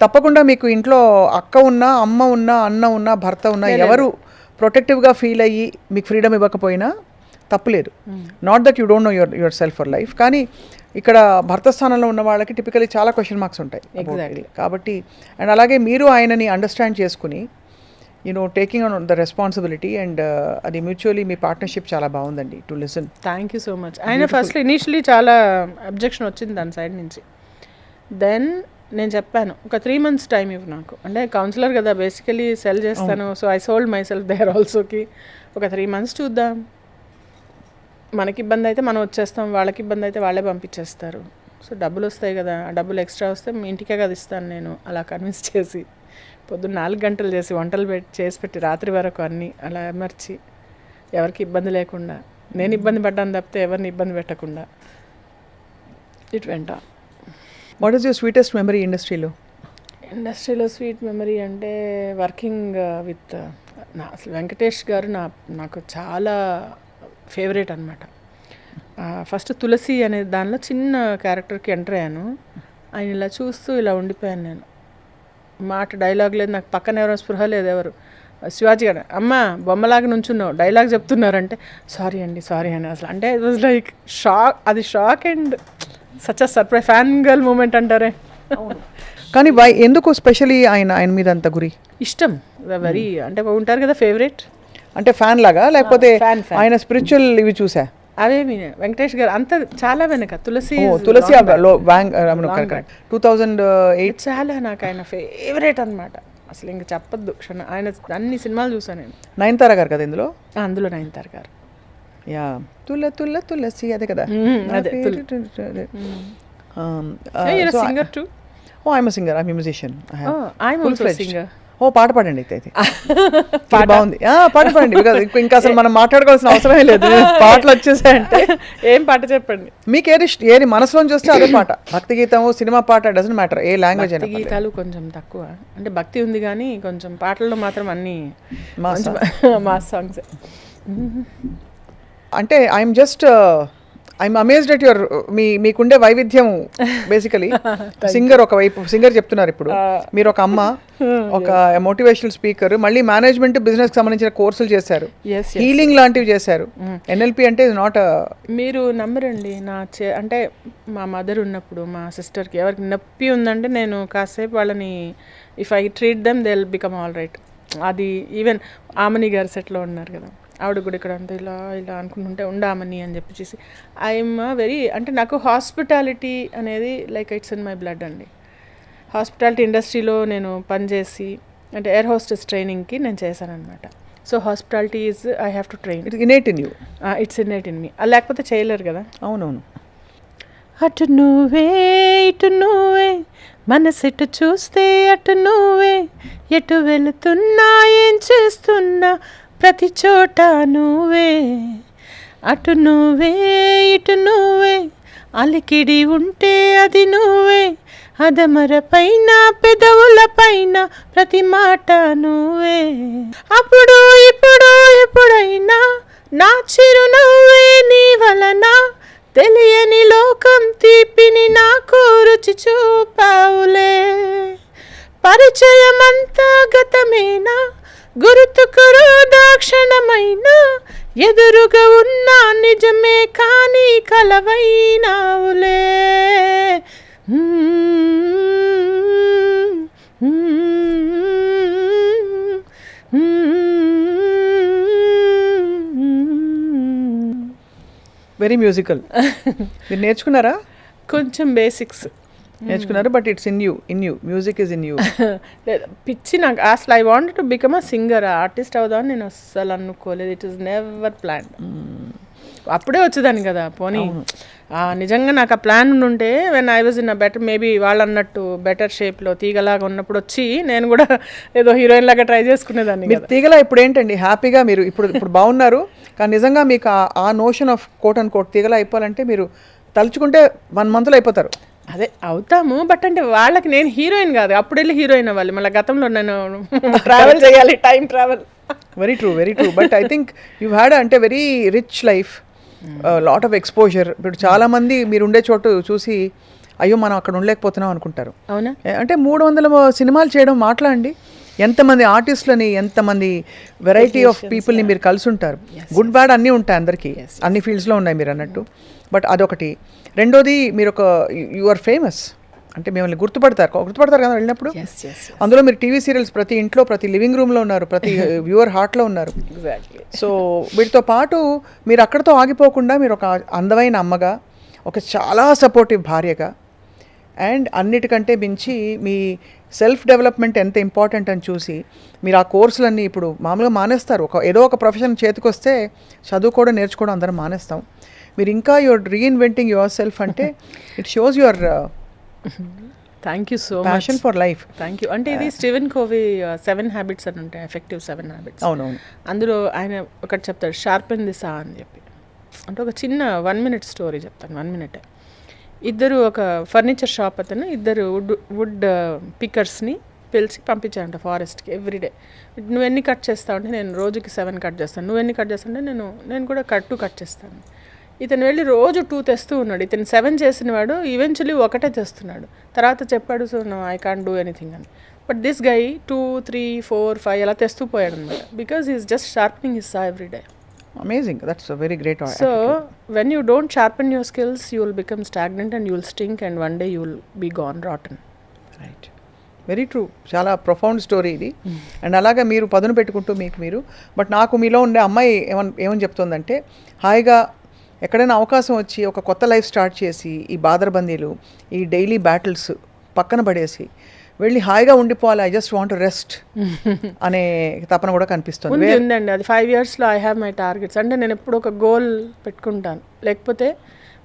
తప్పకుండా మీకు ఇంట్లో అక్క ఉన్నా, అమ్మ ఉన్నా, అన్న ఉన్నా, భర్త ఉన్నా, ఎవరు ప్రొటెక్టివ్గా ఫీల్ అయ్యి మీకు ఫ్రీడమ్ ఇవ్వకపోయినా తప్పులేదు. Not that you don't know your self for life. కానీ ఇక్కడ భర్త స్థానంలో ఉన్న వాళ్ళకి టిపికలీ చాలా క్వశ్చన్ మార్క్స్ ఉంటాయి కాబట్టి. అండ్ అలాగే మీరు ఆయనని అండర్స్టాండ్ చేసుకుని taking on the responsibility and అది మ్యూచువల్లీ మీ పార్ట్నర్షిప్ చాలా బాగుందండి to listen. Thank you so much. ఆయన ఫస్ట్ ఇనీషియలీ చాలా అబ్జెక్షన్ వచ్చింది దాని సైడ్ నుంచి. దెన్ నేను చెప్పాను ఒక 3 months టైం ఇవ్వు నాకు, అంటే కౌన్సిలర్ కదా బేసికలీ సెల్ చేస్తాను. So I sold my self there ఆల్సోకి. ఒక 3 months చూద్దాం, మనకి ఇబ్బంది అయితే మనం వచ్చేస్తాం, వాళ్ళకి ఇబ్బంది అయితే వాళ్ళే పంపించేస్తారు. సో డబ్బులు వస్తాయి కదా, ఆ డబ్బులు ఎక్స్ట్రా వస్తే మీ ఇంటికే కదా ఇస్తాను నేను. అలా కన్విన్స్ చేసి పొద్దున్న 4 గంటలు చేసి వంటలు చేసి పెట్టి రాత్రి వరకు అన్నీ అలా అమర్చి ఎవరికి ఇబ్బంది లేకుండా, నేను ఇబ్బంది పడ్డాను తప్పితే ఎవరిని ఇబ్బంది పెట్టకుండా it went. What is your sweetest memory ఇండస్ట్రీలో? స్వీట్ మెమరీ అంటే వర్కింగ్ విత్ అసలు వెంకటేష్ గారు నాకు చాలా ఫేవరెట్ అనమాట. ఫస్ట్ తులసి అనే దానిలో చిన్న క్యారెక్టర్కి ఎంటర్ అయ్యాను. ఆయన ఇలా చూస్తూ ఇలా ఉండిపోయాను నేను. మాట డైలాగ్ లేదు, నాకు పక్కన ఎవరో స్పృహ లేదు. ఎవరు శివాజీ గారు, అమ్మ బొమ్మలాగా నుంచున్నావు డైలాగ్ చెప్తున్నారంటే సారీ అండి అసలు అంటే ఇట్ వాజ్ లైక్ షాక్. అది shock and such a surprise fangirl moment అంటారే. కానీ ఎందుకు స్పెషలీ ఆయన మీద అంత గురి ఇష్టం వెరీ అంటే ఉంటారు కదా ఫేవరెట్ అంటే ఫ్యాన్ లాగా, లేకపోతే fan. ఆయన స్పిరిచువల్ ఇవి చూసా? అవేమి వెంకటేష్ గారు అంత చాలా వెనక తులసి 2008 చాలా నాకు ఆయన ఫేవరెట్ అనమాట. అసలు ఇంక చెప్పొద్దు క్షణ. ఆయన అన్ని సినిమాలు చూసాను నేను. నయనతార గారు కదా ఇందులో? అందులో నయనతార గారు. యా తులసి అదే కదా. అదే singer too. Oh I'm singer, I'm musician. I'm also singer. ఓ పాట పాడండి అయితే. బాగుంది, పాట పాడండి. ఇంకా అసలు మనం మాట్లాడుకోవాల్సిన అవసరమే లేదు, పాటలు వచ్చేసాయంటే. ఏం పాట చెప్పండి మీకు ఏది మనసులోంచి వస్తే అదే పాట. భక్తి గీతము, సినిమా పాట, డజంట్ మ్యాటర్ ఏ లాంగ్వేజ్ అయినా. గీతాలు కొంచెం తక్కువ, అంటే భక్తి ఉంది కానీ కొంచెం పాటల్లో మాత్రం అన్ని మాస్ సాంగ్స్. అంటే ఐఎమ్ అమేజ్డ్ అట్ యువర్ మీకుండే వైవిధ్యం. బేసికలీ సింగర్ ఒకవైపు సింగర్ చెప్తున్నారు ఇప్పుడు, మీరు ఒక అమ్మ, ఒక మోటివేషనల్ స్పీకర్, మళ్ళీ మేనేజ్మెంట్ బిజినెస్ కి సంబంధించిన కోర్సులు చేశారు, హీలింగ్ లాంటివి చేశారు. NLP అంటే నాట్. మీరు నమ్మరండి, అంటే మా మదర్ ఉన్నప్పుడు మా సిస్టర్కి ఎవరికి నొప్పి ఉందంటే నేను కాసేపు వాళ్ళని if I treat them they will become all right. అది ఈవెన్ ఆమని గారు సెట్లో ఉన్నారు కదా, ఆవిడ కూడా ఇక్కడ అంతా ఇలా అనుకుంటుంటే ఉండామని అని చెప్పేసి ఐఎమ్ వెరీ అంటే నాకు హాస్పిటాలిటీ అనేది like it's in my blood అండి. హాస్పిటాలిటీ ఇండస్ట్రీలో నేను పనిచేసి అంటే ఎయిర్ హోస్టెస్ ట్రైనింగ్కి నేను చేశాను అనమాట. So hospitality is I have to train. It's innate in you. It's innate in me. లేకపోతే చేయలేరు కదా. అవునవును. అటు నువ్వే ఇటు నువ్వే మనసెటు చూస్తే అటు నువ్వే, ఎటు వెళుతున్నా ఏం చేస్తున్నా ప్రతి చోట నువ్వే. అటు నువ్వే ఇటు నువ్వే అలికిడి ఉంటే అది నువ్వే, అదమర పైన పెదవుల పైన ప్రతి మాట నువ్వే. అప్పుడు ఇప్పుడు ఎప్పుడైనా నా చిరునవ్వే నీ వలన, తెలియని లోకం తీపిని నాకు రుచి చూపావులే. పరిచయమంతా గతమేనా, గుర్తుకు దాక్షణమైన, ఎదురుగా ఉన్నా నిజమే కానీ కలవైనావులే. Very musical. మీరు నేర్చుకున్నారా? కొంచెం బేసిక్స్ నేర్చుకున్నారు, but it's in you music is in you. పిచ్చి నాకు అసలు I want to become a singer, artist అవుదామని నేను అస్సలు అనుకోలేదు. It is never plan. అప్పుడే వచ్చేదాన్ని కదా. పోనీ నిజంగా నాకు ఆ ప్లాన్ ఉంటే when I was in a better maybe వాళ్ళు అన్నట్టు బెటర్ షేప్లో తీగలాగా ఉన్నప్పుడు వచ్చి నేను కూడా ఏదో హీరోయిన్ లాగా ట్రై చేసుకునేదాన్ని. మీరు తీగలా ఇప్పుడు ఏంటండి హ్యాపీగా మీరు ఇప్పుడు బాగున్నారు, కానీ నిజంగా మీకు ఆ notion of quote and quote తీగలా అయిపోవాలంటే మీరు తలుచుకుంటే 1 monthలో అయిపోతారు. అదే అవుతాము, బట్ అంటే వాళ్ళకి నేను హీరోయిన్ కాదు, అప్పుడు వెళ్ళి హీరోయిన్ అవ్వాలి. మళ్ళీ గతంలో నేను ట్రావెల్ చేయాలి, time travel. Very true but I think you had అంటే very rich life, lot of exposure. ఇప్పుడు చాలా మంది మీరు ఉండే చోటు చూసి అయ్యో మనం అక్కడ ఉండలేకపోతున్నాం అనుకుంటారు. అవునా? అంటే 300 సినిమాలు చేయడం మాట్లాడండి, ఎంతమంది ఆర్టిస్టులని, ఎంతమంది వెరైటీ ఆఫ్ పీపుల్ని మీరు కలిసి ఉంటారు. గుడ్ బ్యాడ్ అన్నీ ఉంటాయి అందరికీ, అన్ని ఫీల్డ్స్లో ఉన్నాయి మీరు అన్నట్టు. బట్ అదొకటి. రెండోది మీరు యు ఆర్ ఫేమస్, అంటే మిమ్మల్ని గుర్తుపడతారు కదా వెళ్ళినప్పుడు. అందులో మీరు టీవీ సీరియల్స్ ప్రతి ఇంట్లో, ప్రతి లివింగ్ రూమ్లో ఉన్నారు, ప్రతి వ్యూవర్ హార్ట్లో ఉన్నారు. సో వీటితో పాటు మీరు అక్కడితో ఆగిపోకుండా మీరు ఒక అందమైన అమ్మగా, ఒక చాలా సపోర్టివ్ భార్యగా, అండ్ అన్నిటికంటే మించి మీ సెల్ఫ్ డెవలప్మెంట్ ఎంత ఇంపార్టెంట్ అని చూసి మీరు ఆ కోర్సులన్నీ ఇప్పుడు మామూలుగా మానేస్తారు. ఏదో ఒక ప్రొఫెషన్ చేతికి వస్తే చదువుకోవడం నేర్చుకోవడం అందరం మానేస్తాం. మీరు ఇంకా యువర్ రీఇన్వెంటింగ్ యువర్ సెల్ఫ్ అంటే it shows your thank you so passion for life. Thank you. అంటే ఇది స్టీవెన్ కోవీ 7 హ్యాబిట్స్ అని ఉంటాయి, ఎఫెక్టివ్ 7 హ్యాబిట్స్. అవునవును. అందులో ఆయన ఒకటి చెప్తాడు, షార్పెన్ ది సా అని చెప్పి. అంటే ఒక చిన్న 1 minute స్టోరీ చెప్తాను, 1 minute. ఇద్దరు ఒక ఫర్నిచర్ షాప్ అతను, ఇద్దరు వుడ్ పిక్కర్స్ని పిలిచి పంపించానంట ఫారెస్ట్కి ఎవ్రీడే. నువ్వు ఎన్ని కట్ చేస్తావు అంటే నేను రోజుకి 7 కట్ చేస్తాను. నువ్వు ఎన్ని కట్ చేస్తావు అంటే నేను కూడా 2 కట్ చేస్తాను. ఇతను వెళ్ళి రోజు 2 తెస్తూ ఉన్నాడు. ఇతను 7 చేసిన వాడు ఈవెన్చువలీ 1 తెస్తున్నాడు. తర్వాత చెప్పాడు, so no I can't do anything అని. బట్ దిస్ గై 2, 3, 4, 5 అలా తెస్తూ పోయాడు అనమాట. Because is just sharpening his saw everyday. Amazing, that's a very great. So when you don't sharpen your skills you will become stagnant and you will stink and one day you will be gone rotten. Right, very true. చాలా ప్రొఫౌండ్ స్టోరీ ఇది. అండ్ అలాగా మీరు పదును పెట్టుకుంటూ మీరు బట్ నాకు మీలో ఉండే అమ్మాయి ఏమని చెప్తుందంటే, హాయిగా ఎక్కడైనా అవకాశం వచ్చి ఒక కొత్త లైఫ్ స్టార్ట్ చేసి ఈ బాదరబందీలు, ఈ డైలీ బ్యాటిల్స్ పక్కన పడేసి వెళ్ళి హాయిగా ఉండిపోవాలి, ఐ జస్ట్ వాంట్ రెస్ట్ అనే తపన కూడా కనిపిస్తుంది. ఉందండి, అది 5 yearsలో ఐ హ్యావ్ మై టార్గెట్స్. అంటే నేను ఎప్పుడు ఒక గోల్ పెట్టుకుంటాను. లేకపోతే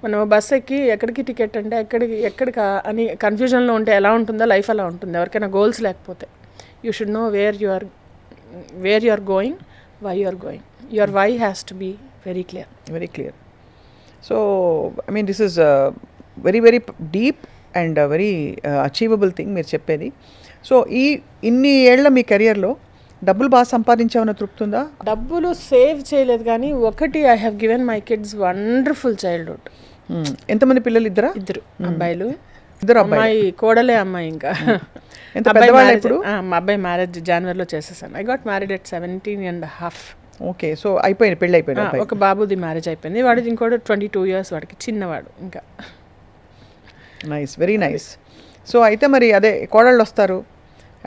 మనం బస్ ఎక్కి ఎక్కడికి టికెట్ అంటే ఎక్కడికి అని కన్ఫ్యూజన్లో ఉంటే ఎలా ఉంటుందో లైఫ్ అలా ఉంటుంది. ఎవరికైనా గోల్స్ లేకపోతే you should know where you are going, why you are going. Your why has to be very clear. Very clear. So I mean this is very very deep and very achievable thing మీరు చెప్పేది. సో ఇన్ని ఏళ్ల మీ కెరియర్లో డబ్బులు బాగా సంపాదించామన్న తృప్తి ఉందా? డబ్బులు సేవ్ చేయలేదు కానీ ఒకటి, I have given my kids wonderful childhood. ఎంతమంది పిల్లలు? ఇద్దరు అబ్బాయిలు. ఇద్దరు అమ్మాయి కోడలే అమ్మాయి. ఇంకా ఎంత పెద్దవాళ్ళు ఇప్పుడు? మా అబ్బాయి మ్యారేజ్ జనవరిలో చేసేసాను. I got married at 17.5. Okay, so అయిపోయింది, పెళ్ళి అయిపోయింది. ఒక బాబుది మ్యారేజ్ అయిపోయింది. వాడిది ఇంకోటి 22 years, వాడికి చిన్నవాడు ఇంకా. Nice, very nice. సో అయితే మరి అదే కోడళ్ళు వస్తారు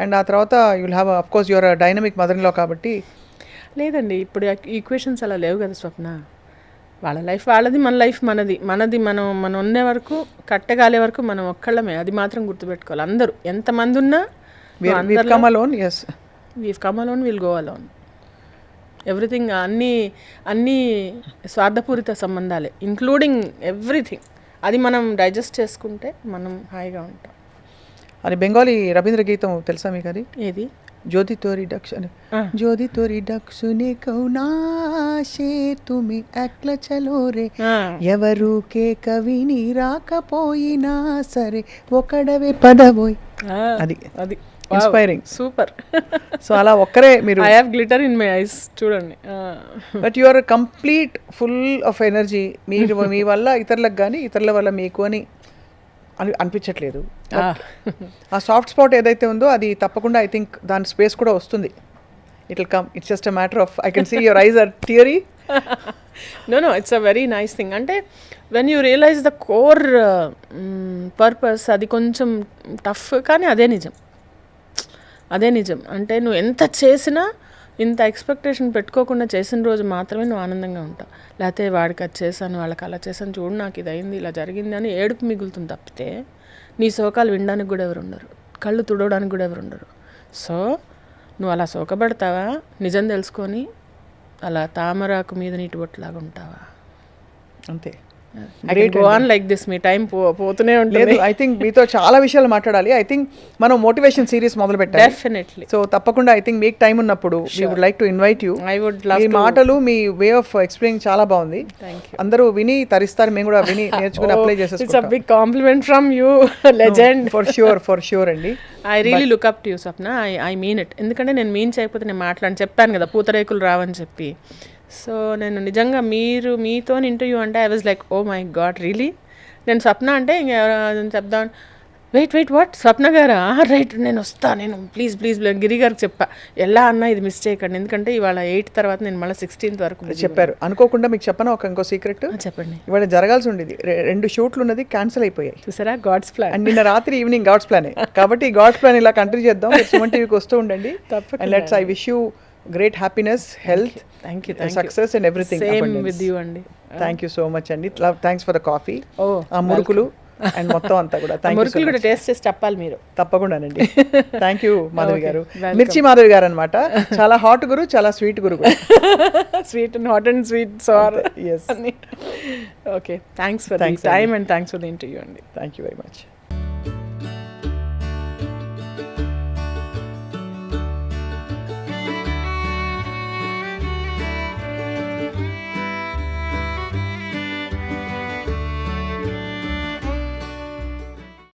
అండ్ ఆ తర్వాత you will have of course your dynamic mother-in-law కాబట్టి. లేదండి, ఇప్పుడు ఈక్వేషన్స్ అలా లేవు కదా స్వప్న. వాళ్ళ లైఫ్ వాళ్ళది, మన లైఫ్ మనది. మనం ఉండే వరకు, కట్టగాలే వరకు మనం ఒక్కళ్ళమే. అది మాత్రం గుర్తుపెట్టుకోవాలి. అందరూ ఎంతమంది ఉన్నా we've come alone, yes. we've come alone, we'll go alone. Everything, అన్నీ స్వార్థపూరిత సంబంధాలే, ఇంక్లూడింగ్ ఎవ్రీథింగ్. అది మనం డైజెస్ట్ చేసుకుంటే మనం హాయిగా ఉంటాం. అది బెంగాలీ రవీంద్ర గీతం తెలుసా మీకు? అది ఏది? జ్యోతి తోరి డక్ష అని. జ్యోతి తోరి డక్షునే కౌనాశే తుమి అక్ల చలో రే, ఎవరుకే కవిని రాకపోయినా సరే ఒకడవే పదవోయ్. అది ఇన్స్పైరింగ్, సూపర్. సో అలా ఒక్కరే మీరు. I have glitter in my eyes, చూడండి. But you are complete full of energy. మీరు మీ వల్ల ఇతరులకు కానీ ఇతరుల వల్ల మీకు అని అనిపించట్లేదు. ఆ సాఫ్ట్ స్పాట్ ఏదైతే ఉందో అది తప్పకుండా ఐ థింక్ దాని స్పేస్ కూడా వస్తుంది. It will come. It's just a matter of, I can see your eyes are teary. No, it's a very nice thing. అంటే when you realise the core purpose, అది కొంచెం టఫ్ కానీ అదే నిజం. అంటే నువ్వు ఎంత చేసినా, ఇంత ఎక్స్పెక్టేషన్ పెట్టుకోకుండా చేసిన రోజు మాత్రమే నువ్వు ఆనందంగా ఉంటావు. లేకపోతే వాడికి అది చేశాను, వాళ్ళకి అలా చేశాను, చూడు నాకు ఇది అయింది, ఇలా జరిగింది అని ఏడుపు మిగులుతుంది తప్పితే నీ శోకాలు వినడానికి కూడా ఎవరు ఉండరు, కళ్ళు తుడవడానికి కూడా ఎవరు ఉండరు. సో నువ్వు అలా శోకపడతావా, నిజం తెలుసుకొని అలా తామరాకు మీద నీటి బొట్టులాగా ఉంటావా? అంతే. లైక్ దిస్, మీ టైం పోతూనే ఉంటుంది. ఐ థింక్ మీతో చాలా విషయాలు మాట్లాడాలి. ఐ థింక్ మనం మోటివేషన్ సిరీస్ మొదలు పెట్టాలి. డెఫినెట్లీ. సో తప్పకుండా ఐ థింక్ మీకు టైం ఉన్నప్పుడు we would like to invite you. I would love. మీ మాటలు, మీ వే ఆఫ్ ఎక్స్ప్లెయినింగ్ చాలా బాగుంది. అందరూ విని తరిస్తారు, మేము కూడా విని నేర్చుకుని అప్లై చేసేస్తాం. It's a big compliment from you, legend. For sure అండి. I really look up to you Swapna. I mean it. ఎందుకంటే నేను మీన్ చేయకపోతే నేను చెప్పాను కదా పూతరేకులు రావని చెప్పి. సో నేను నిజంగా మీతో ఇంటర్వ్యూ అంటే I was like, oh my god, really. నేను స్వప్న అంటే చెప్దాం, వెయిట్ వాట్, స్వప్న గారా, రైట్, నేను ప్లీజ్ గిరి గారికి చెప్పా, ఎలా అన్నా ఇది మిస్ చేయకండి, ఎందుకంటే ఇవాళ 8 తర్వాత నేను మళ్ళీ 16th వరకు చెప్పారు. అనుకోకుండా మీకు చెప్పను ఇంకో సీక్రెట్. చెప్పండి. ఇవాళ జరగాల్సి ఉండేది 2 షూట్లు ఉన్నది, క్యాన్సిల్ అయిపోయాయి. చూసారా, గాడ్స్ ప్లాన్. అండ్ నిన్న రాత్రి ఈవినింగ్ గాడ్స్ ప్లానే. కాబట్టి గాడ్స్ ప్లాన్ ఇలా కంటిన్యూ చేద్దాం. సుమన్ టీవీకి వస్తూ ఉండండి. తప్పకుండా. Let's, I wish you great happiness, health, thank you, success and everything. Same with you అండి. థ్యాంక్ యూ సో మచ్ అండి. థ్యాంక్స్ ఫర్ ద కాఫీ, ఆ మురుకులు అండ్ మొత్తం అంతా కూడా. మురుకులు కూడా టేస్ట్ చేసి చెప్పాలి మీరు. తప్పకుండానండి. థ్యాంక్ యూ మాధవి గారు. మిర్చి మాధవి గారు అనమాట. చాలా హాట్ గురు, చాలా స్వీట్ గురు. Sweet and hot and sweet sir. Yes. Okay, thanks for the time and thanks for the interview అండి. Thank you very much.